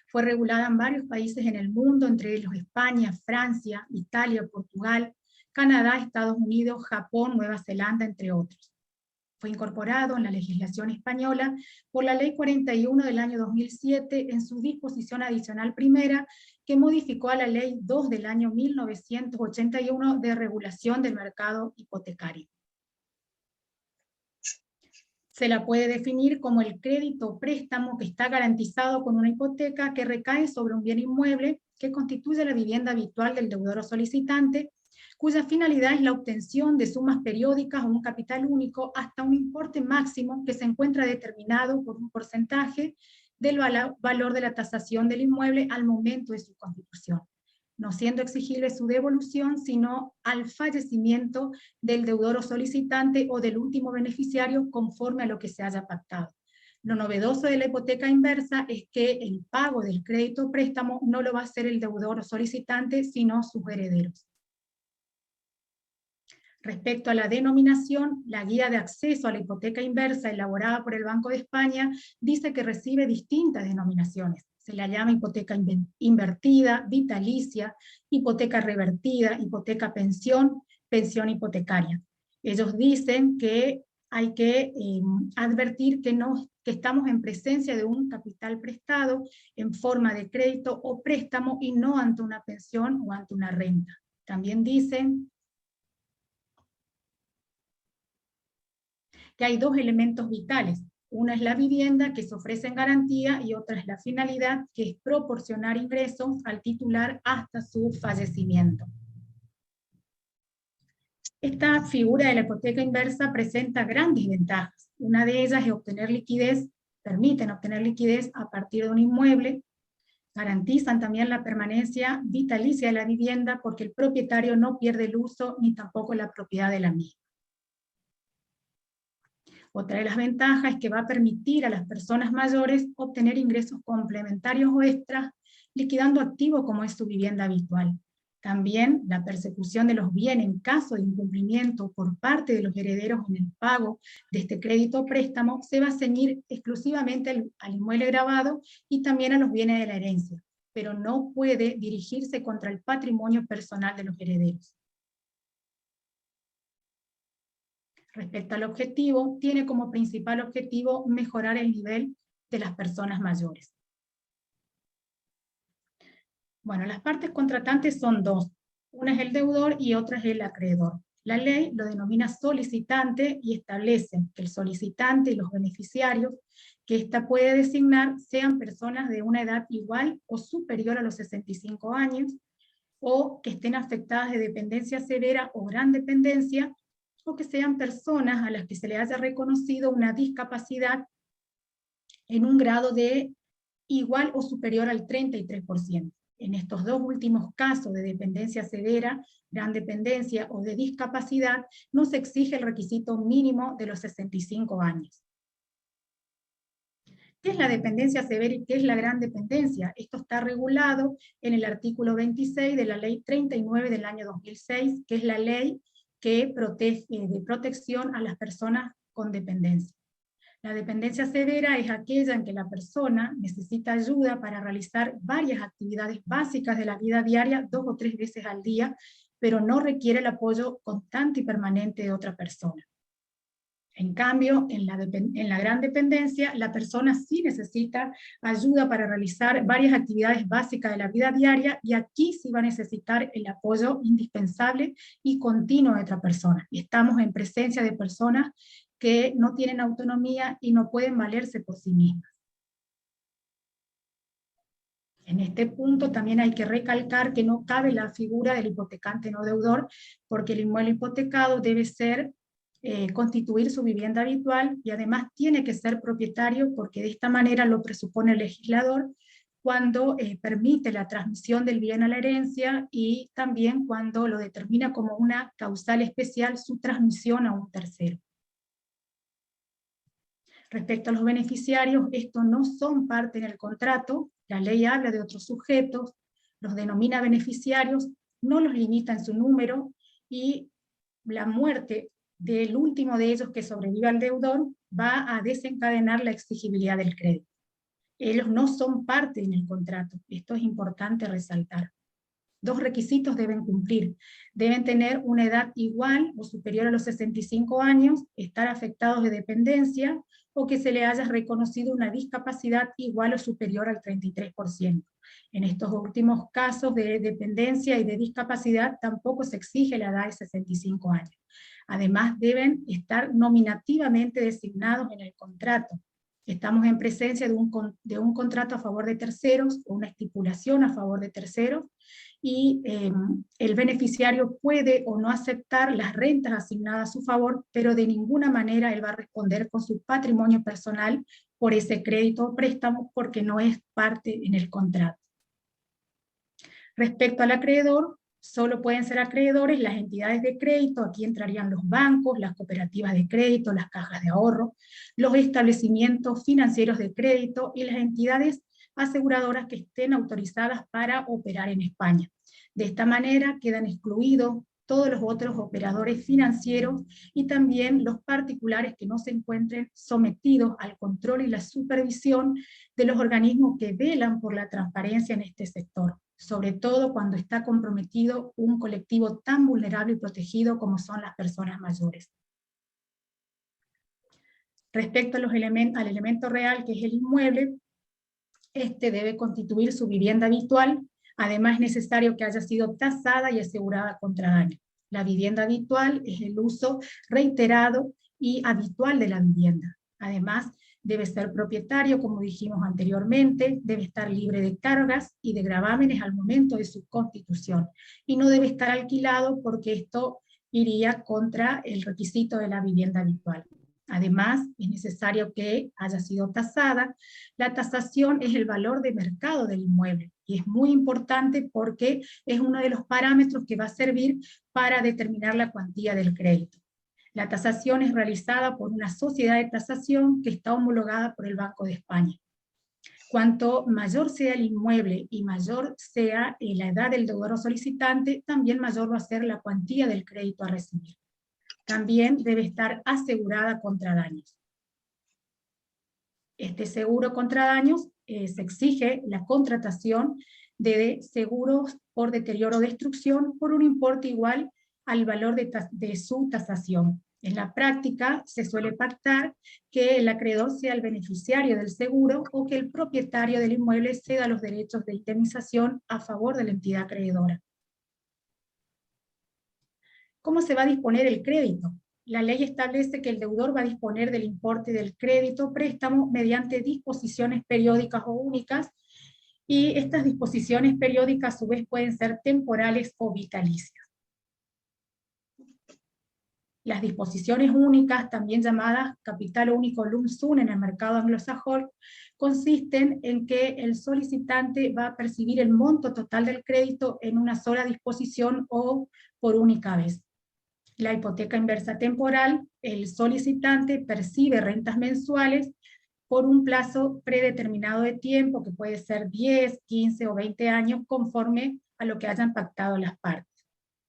Fue regulada en varios países en el mundo, entre ellos España, Francia, Italia, Portugal, Canadá, Estados Unidos, Japón, Nueva Zelanda, entre otros. Fue incorporado en la legislación española por la Ley 41 del año 2007 en su disposición adicional primera, que modificó a la Ley 2 del año 1981 de regulación del mercado hipotecario. Se la puede definir como el crédito o préstamo que está garantizado con una hipoteca que recae sobre un bien inmueble que constituye la vivienda habitual del deudor o solicitante, cuya finalidad es la obtención de sumas periódicas o un capital único hasta un importe máximo que se encuentra determinado por un porcentaje del valor de la tasación del inmueble al momento de su constitución, no siendo exigible su devolución sino al fallecimiento del deudor o solicitante o del último beneficiario conforme a lo que se haya pactado. Lo novedoso de la hipoteca inversa es que el pago del crédito o préstamo no lo va a hacer el deudor o solicitante, sino sus herederos. Respecto a la denominación, la guía de acceso a la hipoteca inversa elaborada por el Banco de España dice que recibe distintas denominaciones. Se la llama hipoteca invertida, vitalicia, hipoteca revertida, hipoteca pensión, pensión hipotecaria. Ellos dicen que hay que advertir que que estamos en presencia de un capital prestado en forma de crédito o préstamo y no ante una pensión o ante una renta. También dicen que hay dos elementos vitales. Una es la vivienda, que se ofrece en garantía, y otra es la finalidad, que es proporcionar ingresos al titular hasta su fallecimiento. Esta figura de la hipoteca inversa presenta grandes ventajas. Una de ellas es obtener liquidez, permiten obtener liquidez a partir de un inmueble, garantizan también la permanencia vitalicia de la vivienda porque el propietario no pierde el uso ni tampoco la propiedad de la misma. Otra de las ventajas es que va a permitir a las personas mayores obtener ingresos complementarios o extras, liquidando activos como es su vivienda habitual. También la persecución de los bienes en caso de incumplimiento por parte de los herederos en el pago de este crédito o préstamo se va a ceñir exclusivamente al inmueble gravado y también a los bienes de la herencia, pero no puede dirigirse contra el patrimonio personal de los herederos. Respecto al objetivo, tiene como principal objetivo mejorar el nivel de las personas mayores. Bueno, las partes contratantes son dos. Una es el deudor y otra es el acreedor. La ley lo denomina solicitante y establece que el solicitante y los beneficiarios que ésta puede designar sean personas de una edad igual o superior a los 65 años, o que estén afectadas de dependencia severa o gran dependencia, o que sean personas a las que se le haya reconocido una discapacidad en un grado de igual o superior al 33%. En estos dos últimos casos de dependencia severa, gran dependencia o de discapacidad, no se exige el requisito mínimo de los 65 años. ¿Qué es la dependencia severa y qué es la gran dependencia? Esto está regulado en el artículo 26 de la ley 39 del año 2006, que es la ley que protege de protección a las personas con dependencia. La dependencia severa es aquella en que la persona necesita ayuda para realizar varias actividades básicas de la vida diaria 2 o 3 veces al día, pero no requiere el apoyo constante y permanente de otra persona. En cambio, en la gran dependencia, la persona sí necesita ayuda para realizar varias actividades básicas de la vida diaria, y aquí sí va a necesitar el apoyo indispensable y continuo de otra persona. Estamos en presencia de personas que no tienen autonomía y no pueden valerse por sí mismas. En este punto también hay que recalcar que no cabe la figura del hipotecante no deudor, porque el inmueble hipotecado debe ser constituir su vivienda habitual, y además tiene que ser propietario, porque de esta manera lo presupone el legislador cuando permite la transmisión del bien a la herencia, y también cuando lo determina como una causal especial su transmisión a un tercero. Respecto a los beneficiarios, estos no son parte en el contrato, la ley habla de otros sujetos, los denomina beneficiarios, no los limita en su número, y la muerte del último de ellos que sobreviva al deudor va a desencadenar la exigibilidad del crédito. Ellos no son parte en el contrato, esto es importante resaltar. Dos requisitos deben cumplir: deben tener una edad igual o superior a los 65 años, estar afectados de dependencia, o que se le haya reconocido una discapacidad igual o superior al 33%. En estos últimos casos de dependencia y de discapacidad tampoco se exige la edad de 65 años. Además, deben estar nominativamente designados en el contrato. Estamos en presencia de un contrato a favor de terceros, o una estipulación a favor de terceros, y el beneficiario puede o no aceptar las rentas asignadas a su favor, pero de ninguna manera él va a responder con su patrimonio personal por ese crédito o préstamo, porque no es parte en el contrato. Respecto al acreedor, solo pueden ser acreedores las entidades de crédito, aquí entrarían los bancos, las cooperativas de crédito, las cajas de ahorro, los establecimientos financieros de crédito y las entidades aseguradoras que estén autorizadas para operar en España. De esta manera quedan excluidos todos los otros operadores financieros y también los particulares que no se encuentren sometidos al control y la supervisión de los organismos que velan por la transparencia en este sector, sobre todo cuando está comprometido un colectivo tan vulnerable y protegido como son las personas mayores. Respecto a al elemento real, que es el inmueble, este debe constituir su vivienda habitual. Además, es necesario que haya sido tasada y asegurada contra daño. La vivienda habitual es el uso reiterado y habitual de la vivienda. Además, debe ser propietario, como dijimos anteriormente, debe estar libre de cargas y de gravámenes al momento de su constitución, y no debe estar alquilado porque esto iría contra el requisito de la vivienda habitual. Además, es necesario que haya sido tasada. La tasación es el valor de mercado del inmueble, y es muy importante porque es uno de los parámetros que va a servir para determinar la cuantía del crédito. La tasación es realizada por una sociedad de tasación que está homologada por el Banco de España. Cuanto mayor sea el inmueble y mayor sea la edad del deudor o solicitante, también mayor va a ser la cuantía del crédito a recibir. También debe estar asegurada contra daños. Este seguro contra daños se exige la contratación de seguros por deterioro o destrucción por un importe igual al valor de su tasación. En la práctica se suele pactar que el acreedor sea el beneficiario del seguro o que el propietario del inmueble ceda los derechos de indemnización a favor de la entidad acreedora. ¿Cómo se va a disponer el crédito? La ley establece que el deudor va a disponer del importe del crédito préstamo mediante disposiciones periódicas o únicas, y estas disposiciones periódicas a su vez pueden ser temporales o vitalicias. Las disposiciones únicas, también llamadas capital único lump sum en el mercado anglosajón, consisten en que el solicitante va a percibir el monto total del crédito en una sola disposición o por única vez. La hipoteca inversa temporal, el solicitante percibe rentas mensuales por un plazo predeterminado de tiempo, que puede ser 10, 15 o 20 años, conforme a lo que hayan pactado las partes.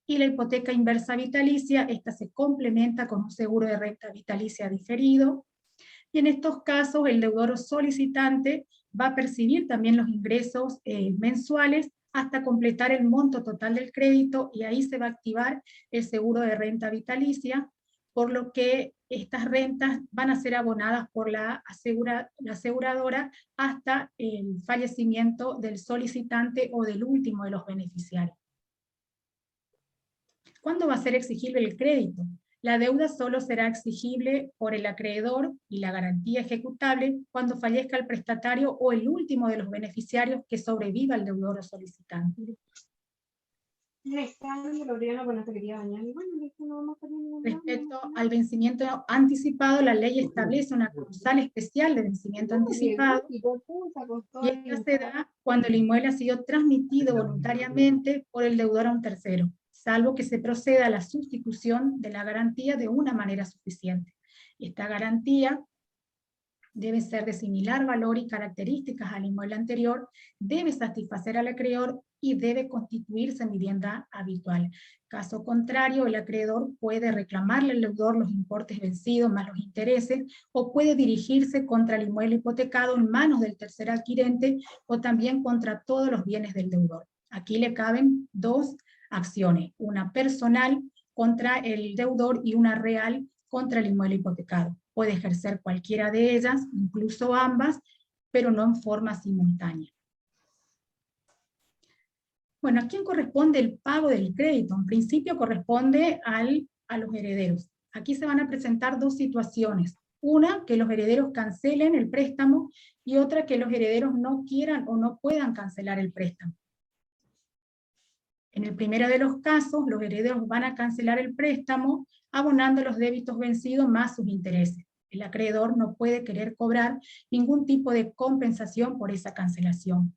Y la hipoteca inversa vitalicia, esta se complementa con un seguro de renta vitalicia diferido, y en estos casos el deudor o solicitante va a percibir también los ingresos mensuales hasta completar el monto total del crédito, y ahí se va a activar el seguro de renta vitalicia, por lo que estas rentas van a ser abonadas por la aseguradora hasta el fallecimiento del solicitante o del último de los beneficiarios. ¿Cuándo va a ser exigible el crédito? La deuda solo será exigible por el acreedor y la garantía ejecutable cuando fallezca el prestatario o el último de los beneficiarios que sobreviva al deudor o solicitante. Respecto al vencimiento anticipado, la ley establece una causal especial de vencimiento anticipado, y esta se da cuando el inmueble ha sido transmitido voluntariamente por el deudor a un tercero, salvo que se proceda a la sustitución de la garantía de una manera suficiente. Esta garantía debe ser de similar valor y características al inmueble anterior, debe satisfacer al acreedor y debe constituirse en vivienda habitual. Caso contrario, el acreedor puede reclamarle al deudor los importes vencidos más los intereses, o puede dirigirse contra el inmueble hipotecado en manos del tercer adquirente, o también contra todos los bienes del deudor. Aquí le caben dos acciones, una personal contra el deudor y una real contra el inmueble hipotecado. Puede ejercer cualquiera de ellas, incluso ambas, pero no en forma simultánea. Bueno, ¿a quién corresponde el pago del crédito? En principio corresponde a los herederos. Aquí se van a presentar dos situaciones. Una, que los herederos cancelen el préstamo, y otra, que los herederos no quieran o no puedan cancelar el préstamo. En el primero de los casos, los herederos van a cancelar el préstamo abonando los débitos vencidos más sus intereses. El acreedor no puede querer cobrar ningún tipo de compensación por esa cancelación.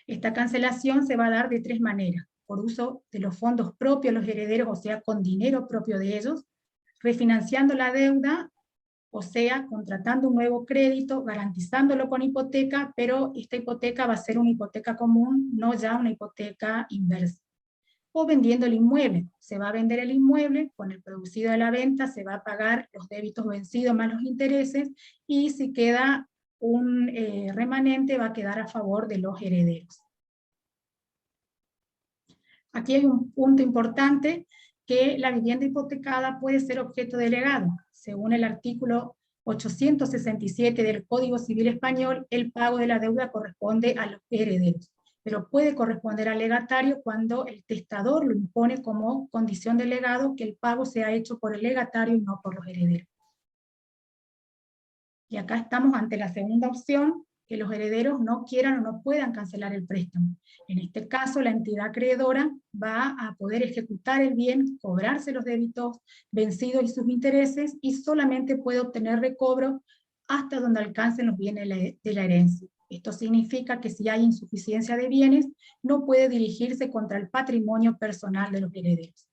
Esta cancelación se va a dar de tres maneras: por uso de los fondos propios de los herederos, o sea, con dinero propio de ellos; refinanciando la deuda, o sea, contratando un nuevo crédito, garantizándolo con hipoteca, pero esta hipoteca va a ser una hipoteca común, no ya una hipoteca inversa; o vendiendo el inmueble. Se va a vender el inmueble, con el producido de la venta se va a pagar los débitos vencidos más los intereses, y si queda un remanente va a quedar a favor de los herederos. Aquí hay un punto importante, que la vivienda hipotecada puede ser objeto de legado. Según el artículo 867 del Código Civil Español, el pago de la deuda corresponde a los herederos, pero puede corresponder al legatario cuando el testador lo impone como condición del legado que el pago sea hecho por el legatario y no por los herederos. Y acá estamos ante la segunda opción, que los herederos no quieran o no puedan cancelar el préstamo. En este caso, la entidad acreedora va a poder ejecutar el bien, cobrarse los débitos vencidos y sus intereses, y solamente puede obtener recobro hasta donde alcancen los bienes de la herencia. Esto significa que si hay insuficiencia de bienes, no puede dirigirse contra el patrimonio personal de los herederos.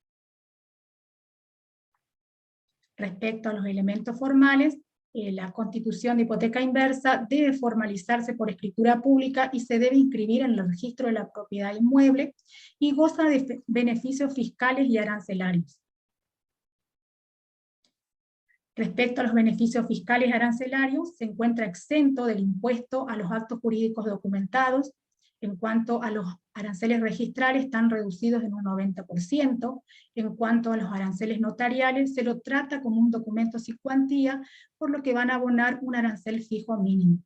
Respecto a los elementos formales, la constitución de hipoteca inversa debe formalizarse por escritura pública y se debe inscribir en el registro de la propiedad inmueble y goza de beneficios fiscales y arancelarios. Respecto a los beneficios fiscales y arancelarios, se encuentra exento del impuesto a los actos jurídicos documentados. En cuanto a los aranceles registrales, están reducidos en un 90%. En cuanto a los aranceles notariales, se lo trata como un documento sin cuantía, por lo que van a abonar un arancel fijo mínimo.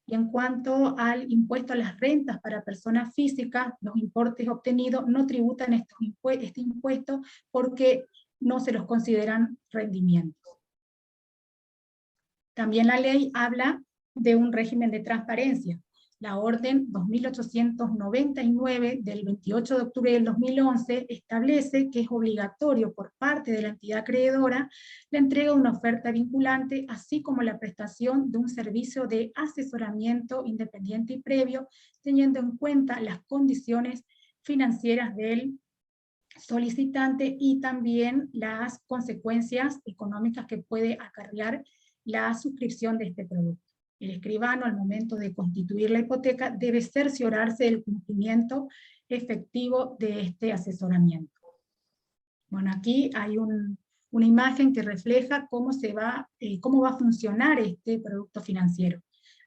Y en cuanto al impuesto a las rentas para personas físicas, los importes obtenidos no tributan este impuesto porque no se los consideran rendimientos. También la ley habla de un régimen de transparencia. La orden 2899 del 28 de octubre del 2011 establece que es obligatorio por parte de la entidad acreedora la entrega de una oferta vinculante, así como la prestación de un servicio de asesoramiento independiente y previo, teniendo en cuenta las condiciones financieras del solicitante y también las consecuencias económicas que puede acarrear la suscripción de este producto. El escribano, al momento de constituir la hipoteca, debe cerciorarse del cumplimiento efectivo de este asesoramiento. Bueno, aquí hay una imagen que refleja cómo va a funcionar este producto financiero.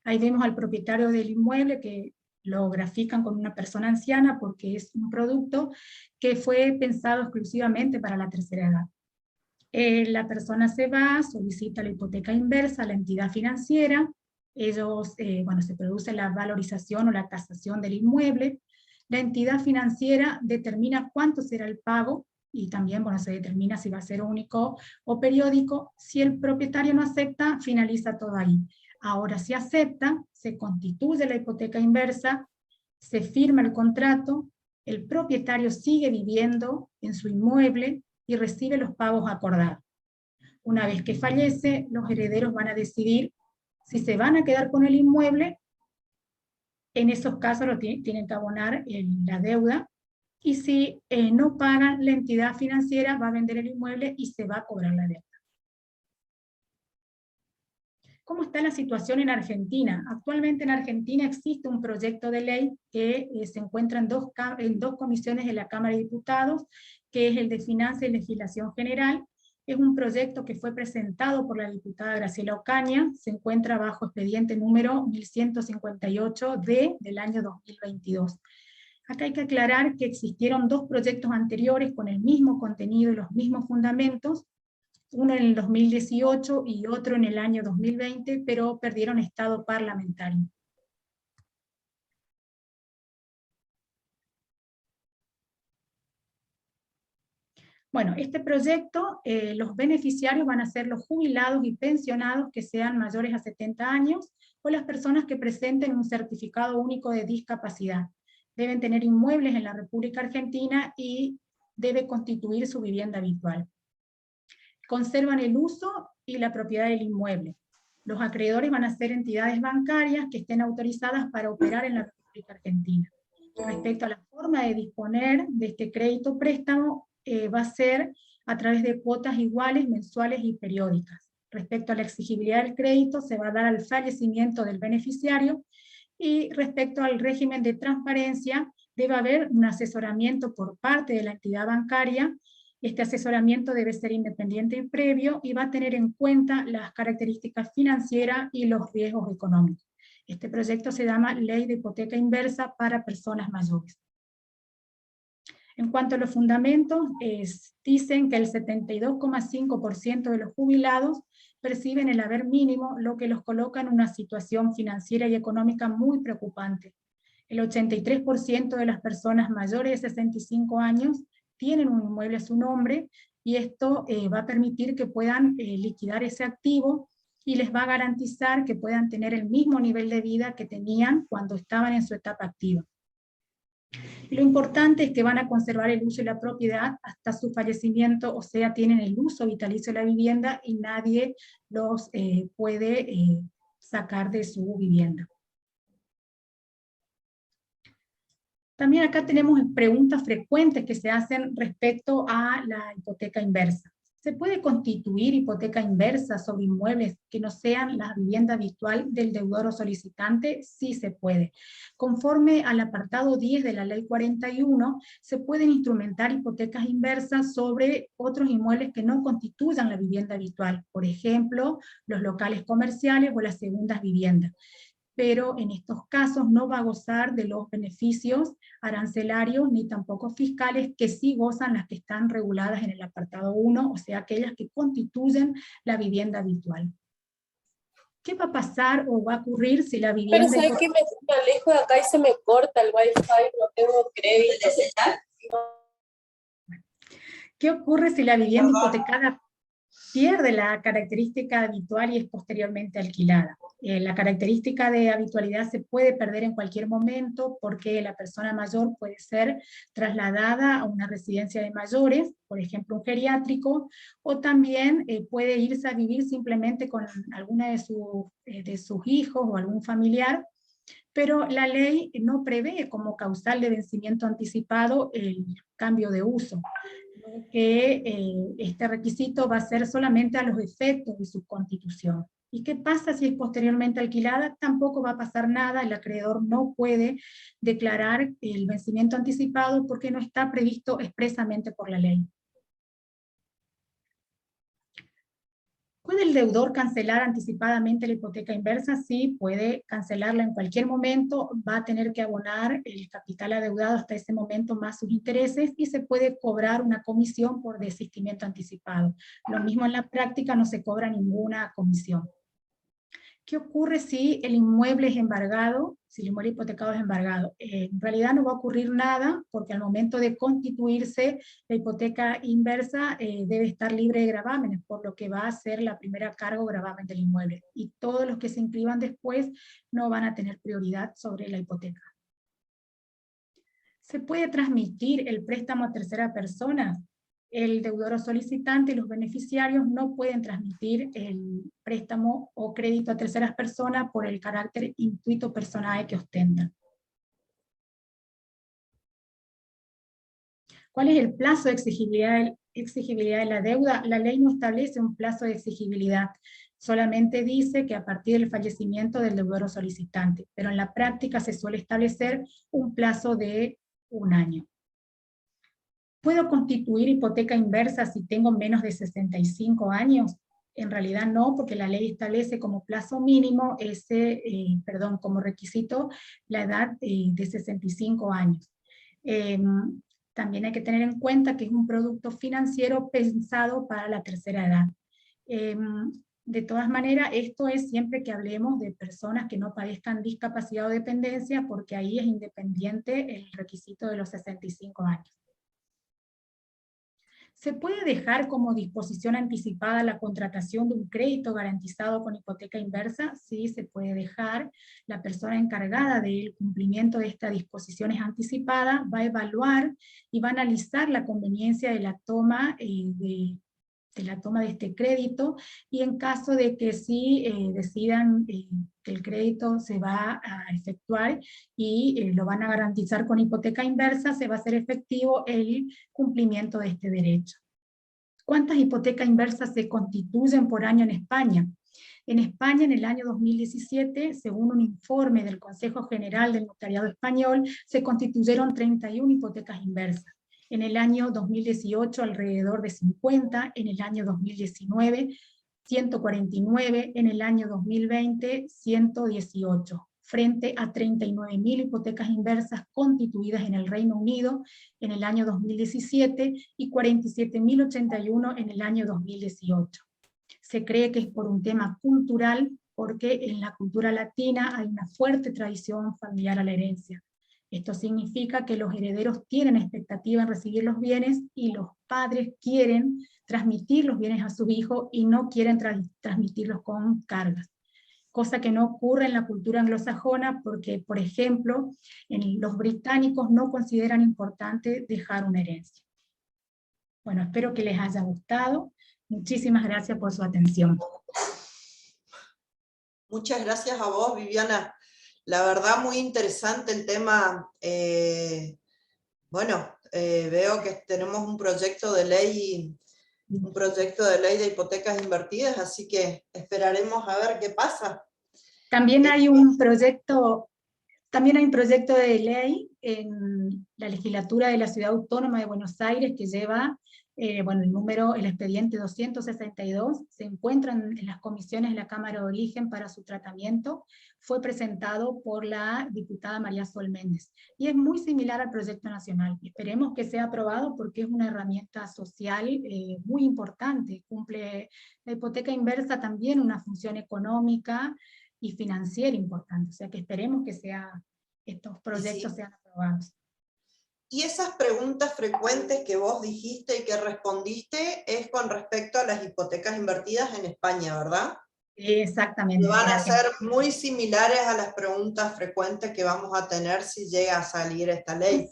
Ahí vemos al propietario del inmueble, que lo grafican con una persona anciana porque es un producto que fue pensado exclusivamente para la tercera edad. La persona se va, solicita la hipoteca inversa a la entidad financiera, se produce la valorización o la tasación del inmueble, la entidad financiera determina cuánto será el pago, y también se determina si va a ser único o periódico. Si el propietario no acepta, finaliza todo ahí. Ahora, si acepta, se constituye la hipoteca inversa, se firma el contrato, el propietario sigue viviendo en su inmueble y recibe los pagos acordados. Una vez que fallece, los herederos van a decidir si se van a quedar con el inmueble. En esos casos tienen que abonar la deuda, y si no pagan, la entidad financiera va a vender el inmueble y se va a cobrar la deuda. ¿Cómo está la situación en Argentina? Actualmente en Argentina existe un proyecto de ley que se encuentra en dos comisiones de la Cámara de Diputados, que es el de Finanzas y Legislación General. Es un proyecto que fue presentado por la diputada Graciela Ocaña, se encuentra bajo expediente número 1158D del año 2022. Acá hay que aclarar que existieron dos proyectos anteriores con el mismo contenido y los mismos fundamentos, uno en el 2018 y otro en el año 2020, pero perdieron estado parlamentario. Bueno, este proyecto, los beneficiarios van a ser los jubilados y pensionados que sean mayores a 70 años, o las personas que presenten un certificado único de discapacidad. Deben tener inmuebles en la República Argentina y debe constituir su vivienda habitual. Conservan el uso y la propiedad del inmueble. Los acreedores van a ser entidades bancarias que estén autorizadas para operar en la República Argentina. Respecto a la forma de disponer de este crédito préstamo, va a ser a través de cuotas iguales, mensuales y periódicas. Respecto a la exigibilidad del crédito, se va a dar al fallecimiento del beneficiario, y respecto al régimen de transparencia, debe haber un asesoramiento por parte de la entidad bancaria. Este asesoramiento debe ser independiente y previo, y va a tener en cuenta las características financieras y los riesgos económicos. Este proyecto se llama Ley de Hipoteca Inversa para Personas Mayores. En cuanto a los fundamentos, dicen que el 72,5% de los jubilados perciben el haber mínimo, lo que los coloca en una situación financiera y económica muy preocupante. El 83% de las personas mayores de 65 años tienen un inmueble a su nombre, y esto va a permitir que puedan liquidar ese activo y les va a garantizar que puedan tener el mismo nivel de vida que tenían cuando estaban en su etapa activa. Y lo importante es que van a conservar el uso y la propiedad hasta su fallecimiento, o sea, tienen el uso vitalicio de la vivienda y nadie los puede sacar de su vivienda. También acá tenemos preguntas frecuentes que se hacen respecto a la hipoteca inversa. ¿Se puede constituir hipoteca inversa sobre inmuebles que no sean la vivienda habitual del deudor o solicitante? Sí se puede. Conforme al apartado 10 de la Ley 41, se pueden instrumentar hipotecas inversas sobre otros inmuebles que no constituyan la vivienda habitual, por ejemplo, los locales comerciales o las segundas viviendas. Pero en estos casos no va a gozar de los beneficios arancelarios ni tampoco fiscales que sí gozan las que están reguladas en el apartado 1, o sea, aquellas que constituyen la vivienda habitual. ¿Qué va a pasar o va a ocurrir si la vivienda... Pero ¿sabes que me alejo de acá y se me corta el wifi, no tengo crédito? ¿Qué ocurre si la vivienda hipotecada pierde la característica habitual y es posteriormente alquilada? La característica de habitualidad se puede perder en cualquier momento porque la persona mayor puede ser trasladada a una residencia de mayores, por ejemplo un geriátrico, o también puede irse a vivir simplemente con alguna de sus hijos o algún familiar, pero la ley no prevé como causal de vencimiento anticipado el cambio de uso, que este requisito va a ser solamente a los efectos de su constitución. ¿Y qué pasa si es posteriormente alquilada? Tampoco va a pasar nada, el acreedor no puede declarar el vencimiento anticipado porque no está previsto expresamente por la ley. ¿Puede el deudor cancelar anticipadamente la hipoteca inversa? Sí, puede cancelarla en cualquier momento, va a tener que abonar el capital adeudado hasta ese momento más sus intereses y se puede cobrar una comisión por desistimiento anticipado. Lo mismo en la práctica, no se cobra ninguna comisión. ¿Qué ocurre si el inmueble es embargado? Si el inmueble hipotecado es embargado. En realidad no va a ocurrir nada, porque al momento de constituirse la hipoteca inversa debe estar libre de gravámenes, por lo que va a ser la primera cargo gravamen del inmueble. Y todos los que se inscriban después no van a tener prioridad sobre la hipoteca. ¿Se puede transmitir el préstamo a tercera persona? El deudor o solicitante y los beneficiarios no pueden transmitir el préstamo o crédito a terceras personas por el carácter intuito personae que ostentan. ¿Cuál es el plazo de exigibilidad de la deuda? La ley no establece un plazo de exigibilidad, solamente dice que a partir del fallecimiento del deudor o solicitante, pero en la práctica se suele establecer un plazo de 1 año. ¿Puedo constituir hipoteca inversa si tengo menos de 65 años? En realidad no, porque la ley establece como plazo mínimo como requisito la edad de 65 años. También hay que tener en cuenta que es un producto financiero pensado para la tercera edad. De todas maneras, esto es siempre que hablemos de personas que no padezcan discapacidad o dependencia, porque ahí es independiente el requisito de los 65 años. ¿Se puede dejar como disposición anticipada la contratación de un crédito garantizado con hipoteca inversa? Sí, se puede dejar. La persona encargada del cumplimiento de estas disposiciones anticipadas va a evaluar y va a analizar la conveniencia de la toma de este crédito, y en caso de que sí decidan que el crédito se va a efectuar y lo van a garantizar con hipoteca inversa, se va a hacer efectivo el cumplimiento de este derecho. ¿Cuántas hipotecas inversas se constituyen por año en España? En España, en el año 2017, según un informe del Consejo General del Notariado Español, se constituyeron 31 hipotecas inversas. En el año 2018 alrededor de 50, en el año 2019 149, en el año 2020 118, frente a 39.000 hipotecas inversas constituidas en el Reino Unido en el año 2017 y 47.081 en el año 2018. Se cree que es por un tema cultural, porque en la cultura latina hay una fuerte tradición familiar a la herencia. Esto significa que los herederos tienen expectativa en recibir los bienes y los padres quieren transmitir los bienes a sus hijos y no quieren transmitirlos con cargas. Cosa que no ocurre en la cultura anglosajona porque, por ejemplo, los británicos no consideran importante dejar una herencia. Bueno, espero que les haya gustado. Muchísimas gracias por su atención. Muchas gracias a vos, Viviana. La verdad, muy interesante el tema. Veo que tenemos un proyecto de ley de hipotecas invertidas, así que esperaremos a ver qué pasa. También hay un proyecto de ley en la legislatura de la Ciudad Autónoma de Buenos Aires que lleva el expediente 262, se encuentra en las comisiones de la Cámara de Origen para su tratamiento, fue presentado por la diputada María Sol Méndez, y es muy similar al proyecto nacional. Esperemos que sea aprobado porque es una herramienta social muy importante, cumple la hipoteca inversa también una función económica y financiera importante, o sea que esperemos que estos proyectos sean aprobados. Y esas preguntas frecuentes que vos dijiste y que respondiste es con respecto a las hipotecas invertidas en España, ¿verdad? Exactamente. Y van a ser muy similares a las preguntas frecuentes que vamos a tener si llega a salir esta ley.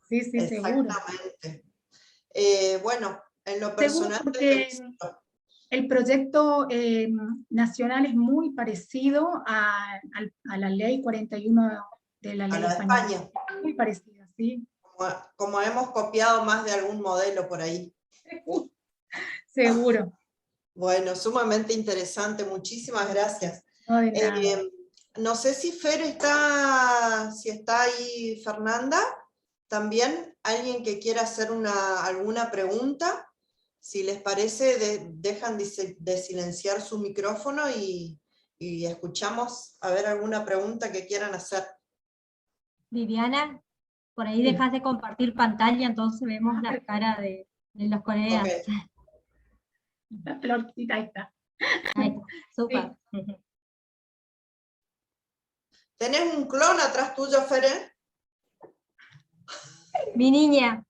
Sí, seguro. Exactamente. Bueno, en lo personal... Seguro, porque el proyecto nacional es muy parecido a la ley 41 de la ley española. España. Muy parecida, sí. Como hemos copiado más de algún modelo por ahí. Seguro. Bueno, sumamente interesante, muchísimas gracias. No, de nada. No sé si está ahí Fernanda, también, alguien que quiera hacer alguna pregunta, si les parece, dejan de silenciar su micrófono y escuchamos a ver alguna pregunta que quieran hacer. Viviana, por ahí dejas de compartir pantalla, entonces vemos la cara de los colegas. Okay. La florcita, ahí está. Ahí, súper. Sí. ¿Tenés un clon atrás tuyo, Fere? Mi niña.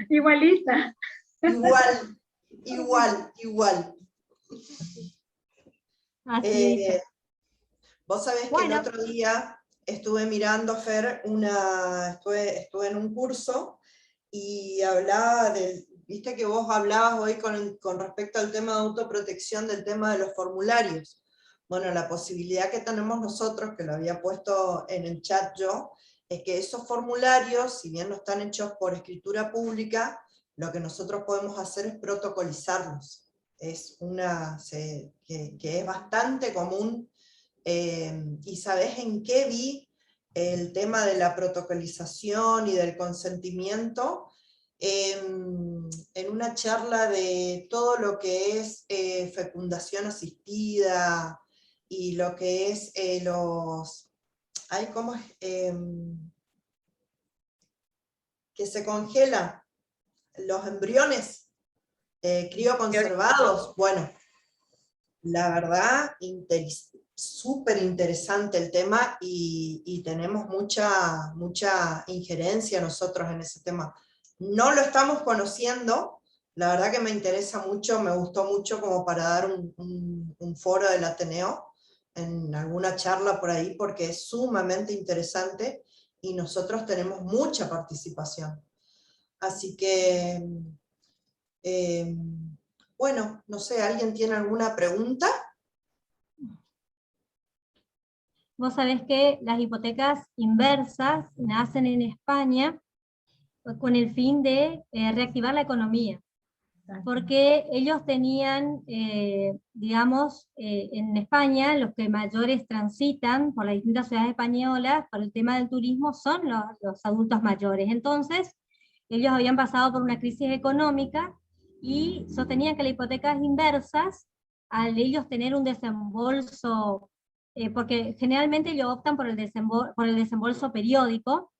Igualita. Igual. Así vos sabés que el otro día estuve mirando, Fer, estuve en un curso y hablaba viste que vos hablabas hoy con respecto al tema de autoprotección, del tema de los formularios. Bueno, la posibilidad que tenemos nosotros, que lo había puesto en el chat yo, es que esos formularios, si bien no están hechos por escritura pública, lo que nosotros podemos hacer es protocolizarlos. Es que es bastante común. ¿Y sabés en qué vi el tema de la protocolización y del consentimiento? En una charla de todo lo que es fecundación asistida y lo que es que se congelan los embriones crioconservados. Bueno, la verdad, súper interesante el tema y tenemos mucha injerencia nosotros en ese tema. No lo estamos conociendo, la verdad que me interesa mucho, me gustó mucho como para dar un foro del Ateneo, en alguna charla por ahí, porque es sumamente interesante y nosotros tenemos mucha participación. Así que, bueno, no sé, ¿alguien tiene alguna pregunta? Vos sabés que las hipotecas inversas nacen en España con el fin de reactivar la economía, porque ellos tenían, en España, los que mayores transitan por las distintas ciudades españolas por el tema del turismo son los adultos mayores. Entonces, ellos habían pasado por una crisis económica y sostenían que las hipotecas inversas, al ellos tener un desembolso, porque generalmente ellos optan por el desembolso periódico,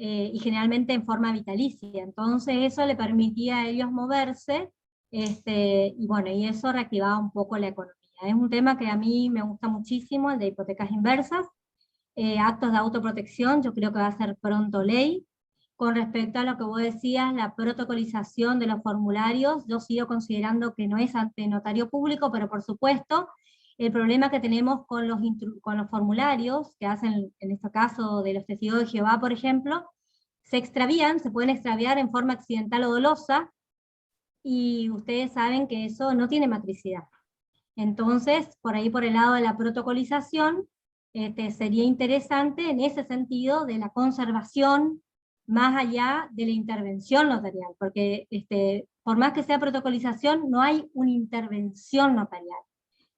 y generalmente en forma vitalicia. Entonces eso le permitía a ellos moverse y bueno, y eso reactivaba un poco la economía. Es un tema que a mí me gusta muchísimo, el de hipotecas inversas, actos de autoprotección, yo creo que va a ser pronto ley. Con respecto a lo que vos decías, la protocolización de los formularios, yo sigo considerando que no es ante notario público, pero por supuesto, el problema que tenemos con los formularios, que hacen en este caso de los testigos de Jehová, por ejemplo, se extravían, se pueden extraviar en forma accidental o dolosa, y ustedes saben que eso no tiene matricidad. Entonces, por ahí por el lado de la protocolización, sería interesante en ese sentido de la conservación, más allá de la intervención notarial, porque por más que sea protocolización, no hay una intervención notarial.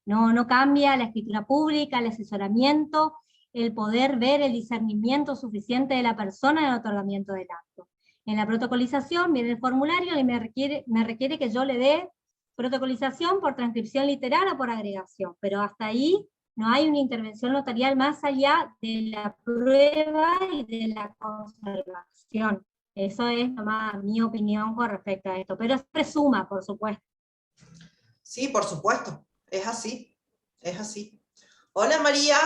No cambia la escritura pública, el asesoramiento, el poder ver el discernimiento suficiente de la persona en el otorgamiento del acto. En la protocolización viene el formulario y me requiere que yo le dé protocolización por transcripción literal o por agregación, pero hasta ahí no hay una intervención notarial más allá de la prueba y de la conservación. Eso es nomás mi opinión con respecto a esto, pero es presuma, por supuesto. Sí, por supuesto, es así, es así. Hola María.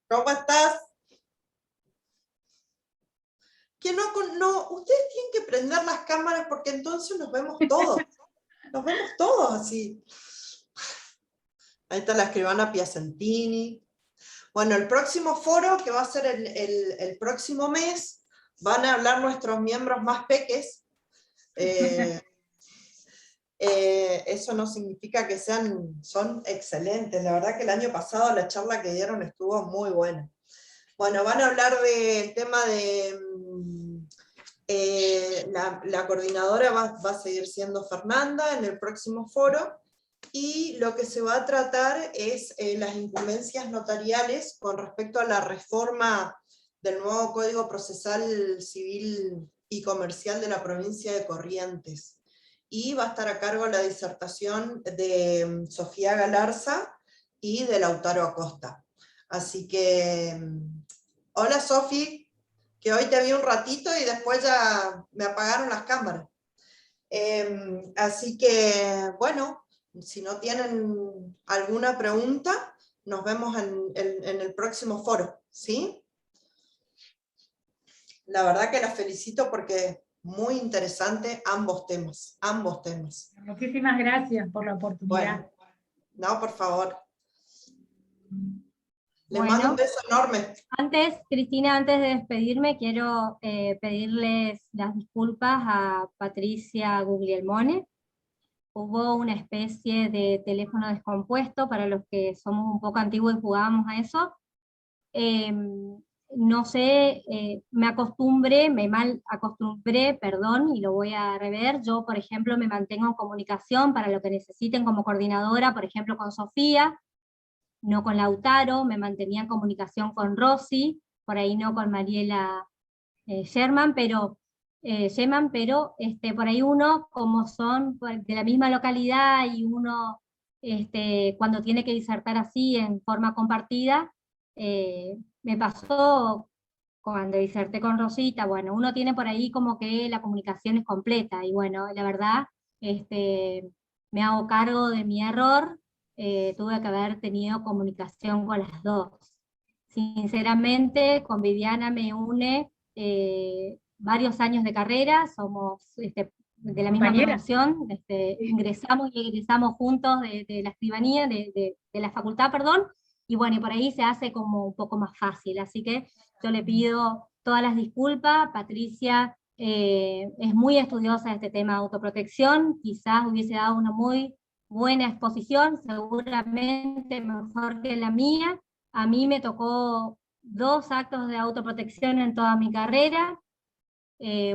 ¿Cómo estás? Que no, ustedes tienen que prender las cámaras porque entonces nos vemos todos. Nos vemos todos así. Ahí está la escribana Piacentini. Bueno, el próximo foro, que va a ser el próximo mes, van a hablar nuestros miembros más peques. Eso no significa que son excelentes. La verdad que el año pasado la charla que dieron estuvo muy buena. Bueno, van a hablar del tema de... la coordinadora va a seguir siendo Fernanda en el próximo foro, y lo que se va a tratar es las incumbencias notariales con respecto a la reforma del nuevo Código Procesal Civil y Comercial de la provincia de Corrientes. Y va a estar a cargo la disertación de Sofía Galarza y de Lautaro Acosta. Así que, hola Sofi, que hoy te vi un ratito y después ya me apagaron las cámaras. Así que, bueno, si no tienen alguna pregunta, nos vemos en el próximo foro, ¿sí? La verdad que las felicito porque muy interesante ambos temas, ambos temas. Muchísimas gracias por la oportunidad. Bueno, no, por favor. Les Bueno, mando un beso enorme. Cristina, antes de despedirme, quiero pedirles las disculpas a Patricia Guglielmone. Hubo una especie de teléfono descompuesto, para los que somos un poco antiguos y jugábamos a eso. No sé, me mal acostumbré, perdón, y lo voy a rever. Yo, por ejemplo, me mantengo en comunicación para lo que necesiten como coordinadora, por ejemplo, con Sofía, no con Lautaro, me mantenía en comunicación con Rosy, por ahí no con Mariela Sherman, pero por ahí uno, como son de la misma localidad, y uno cuando tiene que disertar así en forma compartida, me pasó cuando diserté con Rosita, bueno, uno tiene por ahí como que la comunicación es completa, y bueno, la verdad, me hago cargo de mi error. Tuve que haber tenido comunicación con las dos. Sinceramente, con Viviana me une varios años de carrera, somos de la misma promoción, ingresamos y egresamos juntos de la escribanía, de la facultad, perdón, y bueno, y por ahí se hace como un poco más fácil, así que yo le pido todas las disculpas. Patricia es muy estudiosa de este tema de autoprotección, quizás hubiese dado una muy buena exposición, seguramente mejor que la mía. A mí me tocó 2 actos de autoprotección en toda mi carrera,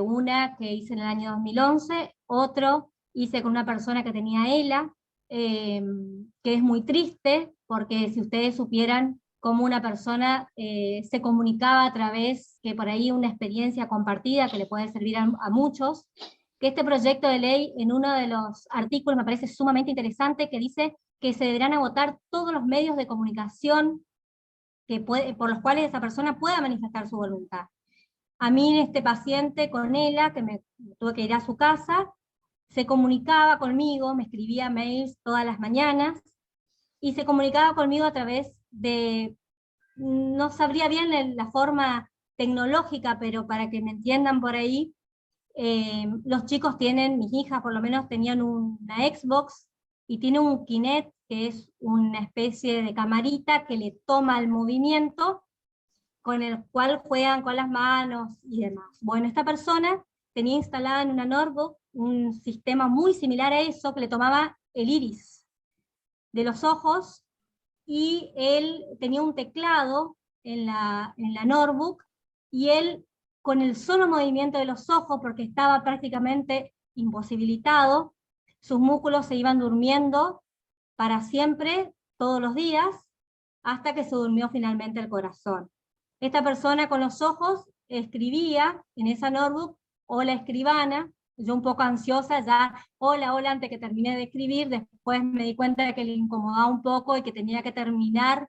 una que hice en el año 2011, otro hice con una persona que tenía ELA, que es muy triste, porque si ustedes supieran cómo una persona se comunicaba a través, que por ahí una experiencia compartida que le puede servir a muchos, que este proyecto de ley, en uno de los artículos me parece sumamente interesante, que dice que se deberán agotar todos los medios de comunicación por los cuales esa persona pueda manifestar su voluntad. A mí este paciente con ELA, que me tuve que ir a su casa, se comunicaba conmigo, me escribía mails todas las mañanas, y se comunicaba conmigo a través de, no sabría bien la forma tecnológica, pero para que me entiendan por ahí, los chicos tienen, mis hijas por lo menos tenían una Xbox, y tiene un Kinect, que es una especie de camarita que le toma el movimiento, con el cual juegan con las manos y demás. Bueno, esta persona tenía instalada en una notebook un sistema muy similar a eso, que le tomaba el iris de los ojos, y él tenía un teclado en la notebook, y él, con el solo movimiento de los ojos, porque estaba prácticamente imposibilitado, sus músculos se iban durmiendo para siempre, todos los días, hasta que se durmió finalmente el corazón. Esta persona con los ojos escribía en esa notebook: hola escribana. Yo un poco ansiosa ya, hola, hola, antes que terminé de escribir. Después me di cuenta de que le incomodaba un poco y que tenía que terminar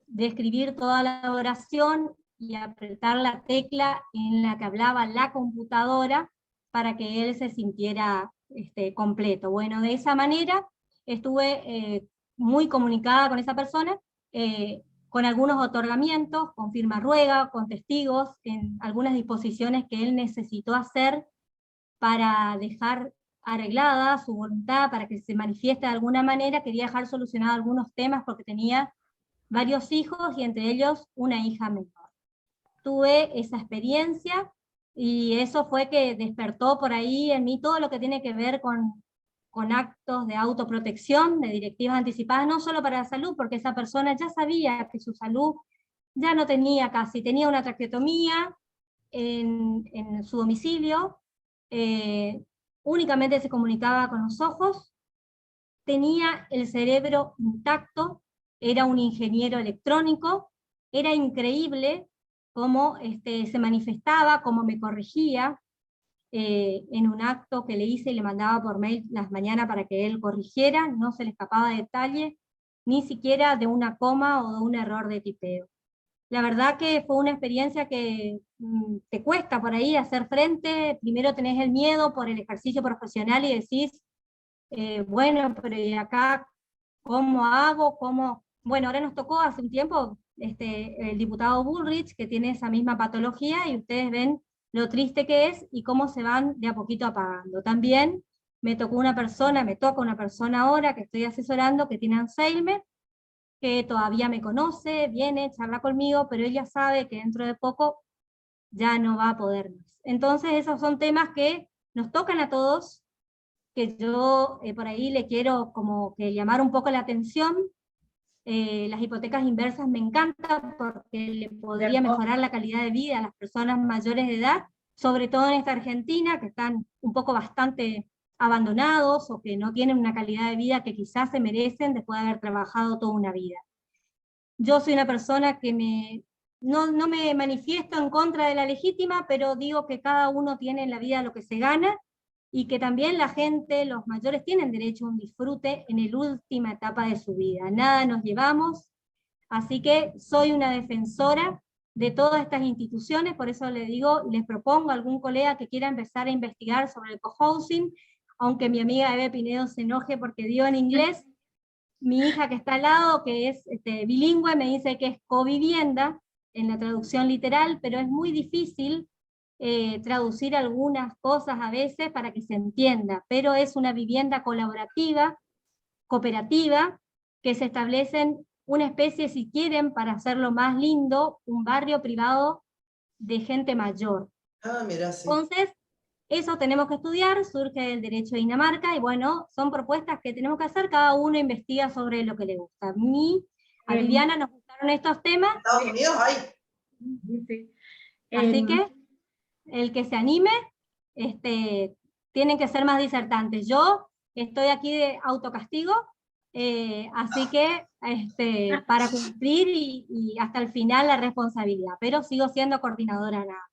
de escribir toda la oración y apretar la tecla en la que hablaba la computadora para que él se sintiera completo. Bueno, de esa manera estuve muy comunicada con esa persona, con algunos otorgamientos, con firma ruega, con testigos, en algunas disposiciones que él necesitó hacer para dejar arreglada su voluntad, para que se manifieste de alguna manera. Quería dejar solucionados algunos temas porque tenía varios hijos, y entre ellos una hija menor. Tuve esa experiencia, y eso fue que despertó por ahí en mí todo lo que tiene que ver con actos de autoprotección, de directivas anticipadas, no solo para la salud, porque esa persona ya sabía que su salud ya no tenía casi, tenía una traqueotomía en su domicilio, únicamente se comunicaba con los ojos, tenía el cerebro intacto, era un ingeniero electrónico, era increíble cómo se manifestaba, cómo me corregía en un acto que le hice y le mandaba por mail las mañanas para que él corrigiera, no se le escapaba de detalle, ni siquiera de una coma o de un error de tipeo. La verdad que fue una experiencia que te cuesta por ahí hacer frente. Primero tenés el miedo por el ejercicio profesional y decís, bueno, pero ¿y acá cómo hago? ¿Cómo? Bueno, ahora nos tocó hace un tiempo el diputado Bullrich, que tiene esa misma patología, y ustedes ven lo triste que es y cómo se van de a poquito apagando. También me toca una persona ahora que estoy asesorando, que tiene Alzheimer, que todavía me conoce, viene, charla conmigo, pero ella sabe que dentro de poco ya no va a poder más. Entonces esos son temas que nos tocan a todos, que yo por ahí le quiero como que llamar un poco la atención. Las hipotecas inversas me encantan porque le podría mejorar la calidad de vida a las personas mayores de edad, sobre todo en esta Argentina, que están un poco bastante abandonados, o que no tienen una calidad de vida que quizás se merecen después de haber trabajado toda una vida. Yo soy una persona que no me manifiesto en contra de la legítima, pero digo que cada uno tiene en la vida lo que se gana, y que también la gente, los mayores, tienen derecho a un disfrute en la última etapa de su vida. Nada nos llevamos, así que soy una defensora de todas estas instituciones. Por eso les digo, les propongo a algún colega que quiera empezar a investigar sobre el cohousing, aunque mi amiga Eve Pinedo se enoje porque dio en inglés. Mi hija que está al lado, que es bilingüe, me dice que es covivienda en la traducción literal, pero es muy difícil traducir algunas cosas a veces para que se entienda, pero es una vivienda colaborativa, cooperativa, que se establecen una especie, si quieren, para hacerlo más lindo, un barrio privado de gente mayor. Ah, mira, sí. Entonces, eso tenemos que estudiar, surge el derecho de Dinamarca, y bueno, son propuestas que tenemos que hacer, cada uno investiga sobre lo que le gusta. A Viviana nos gustaron estos temas. En Estados Unidos hay. Sí. Así que el que se anime, tienen que ser más disertantes. Yo estoy aquí de autocastigo, así que para cumplir y hasta el final la responsabilidad, pero sigo siendo coordinadora nada.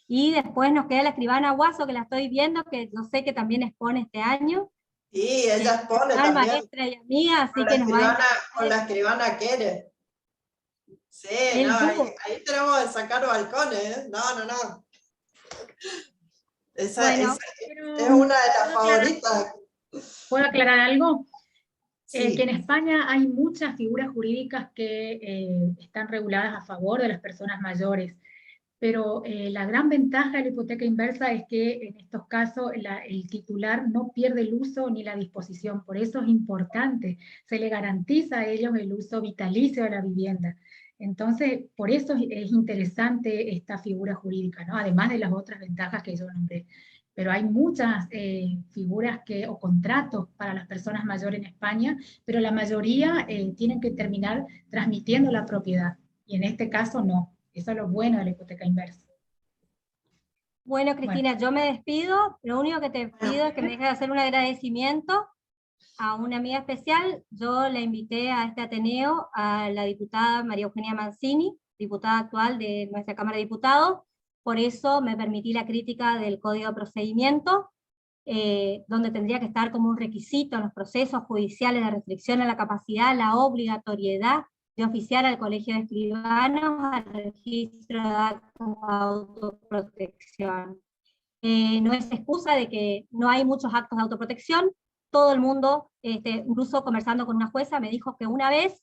Y después nos queda la escribana Guaso, que la estoy viendo, que yo sé que también expone este año. Sí, ella expone Es también. maestra y amiga, así que nos va Con la escribana Kere. Sí, no, ahí tenemos que sacar balcones, ¿eh? No. Esa Pero, es una de las favoritas. ¿puedo aclarar algo? Sí. Que en España hay muchas figuras jurídicas que están reguladas a favor de las personas mayores, pero la gran ventaja de la hipoteca inversa es que en estos casos el titular no pierde el uso ni la disposición, por eso es importante, se le garantiza a ellos el uso vitalicio de la vivienda. Entonces, por eso es interesante esta figura jurídica, ¿no? Además de las otras ventajas que yo nombré. Pero hay muchas figuras o contratos para las personas mayores en España, pero la mayoría tienen que terminar transmitiendo la propiedad, y en este caso no. Eso es lo bueno de la hipoteca inversa. Bueno, Cristina, yo me despido. Lo único que te pido es que me dejes hacer un agradecimiento a una amiga especial. Yo la invité a este Ateneo a la diputada María Eugenia Mancini, diputada actual de nuestra Cámara de Diputados. Por eso me permití la crítica del Código de Procedimiento, donde tendría que estar como un requisito en los procesos judiciales de restricción a la capacidad, la obligatoriedad de oficiar al Colegio de Escribanos al registro de actos de autoprotección. No es excusa de que no hay muchos actos de autoprotección. Todo el mundo, incluso conversando con una jueza, me dijo que una vez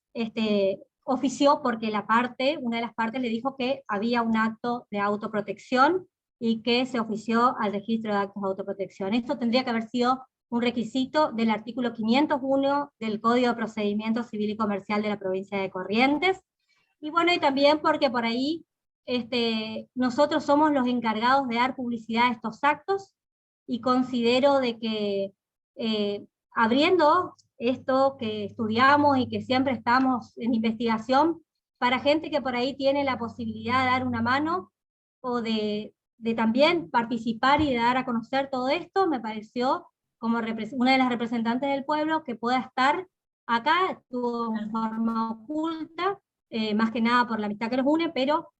ofició porque una de las partes le dijo que había un acto de autoprotección y que se ofició al registro de actos de autoprotección. Esto tendría que haber sido un requisito del artículo 501 del Código de Procedimiento Civil y Comercial de la provincia de Corrientes. Y bueno, y también porque por ahí nosotros somos los encargados de dar publicidad a estos actos, y considero de que abriendo esto que estudiamos y que siempre estamos en investigación, para gente que por ahí tiene la posibilidad de dar una mano, o de también participar y de dar a conocer todo esto, me pareció como una de las representantes del pueblo que pueda estar acá, estuvo en forma oculta, más que nada por la amistad que los une, pero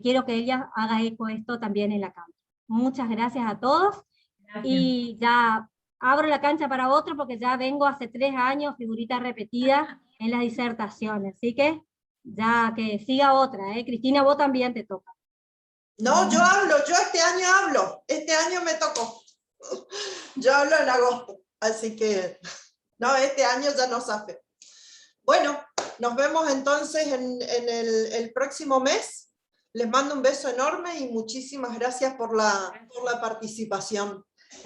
quiero que ella haga eco esto también en la Cámara. Muchas gracias a todos, gracias. Y ya abro la cancha para otro, porque ya vengo hace 3 años, figurita repetida en las disertaciones, así que ya que siga otra, Cristina, vos también te toca. No, yo este año me tocó. Yo hablo en agosto, así que no, este año ya no zafé. Bueno, nos vemos entonces en el próximo mes. Les mando un beso enorme y muchísimas gracias por la participación.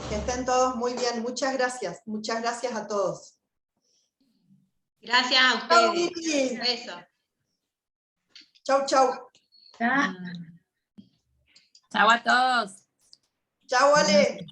Que estén todos muy bien. Muchas gracias a todos. Gracias a ustedes. Un beso. Chau, chau. Chau a todos. Chau, Ale.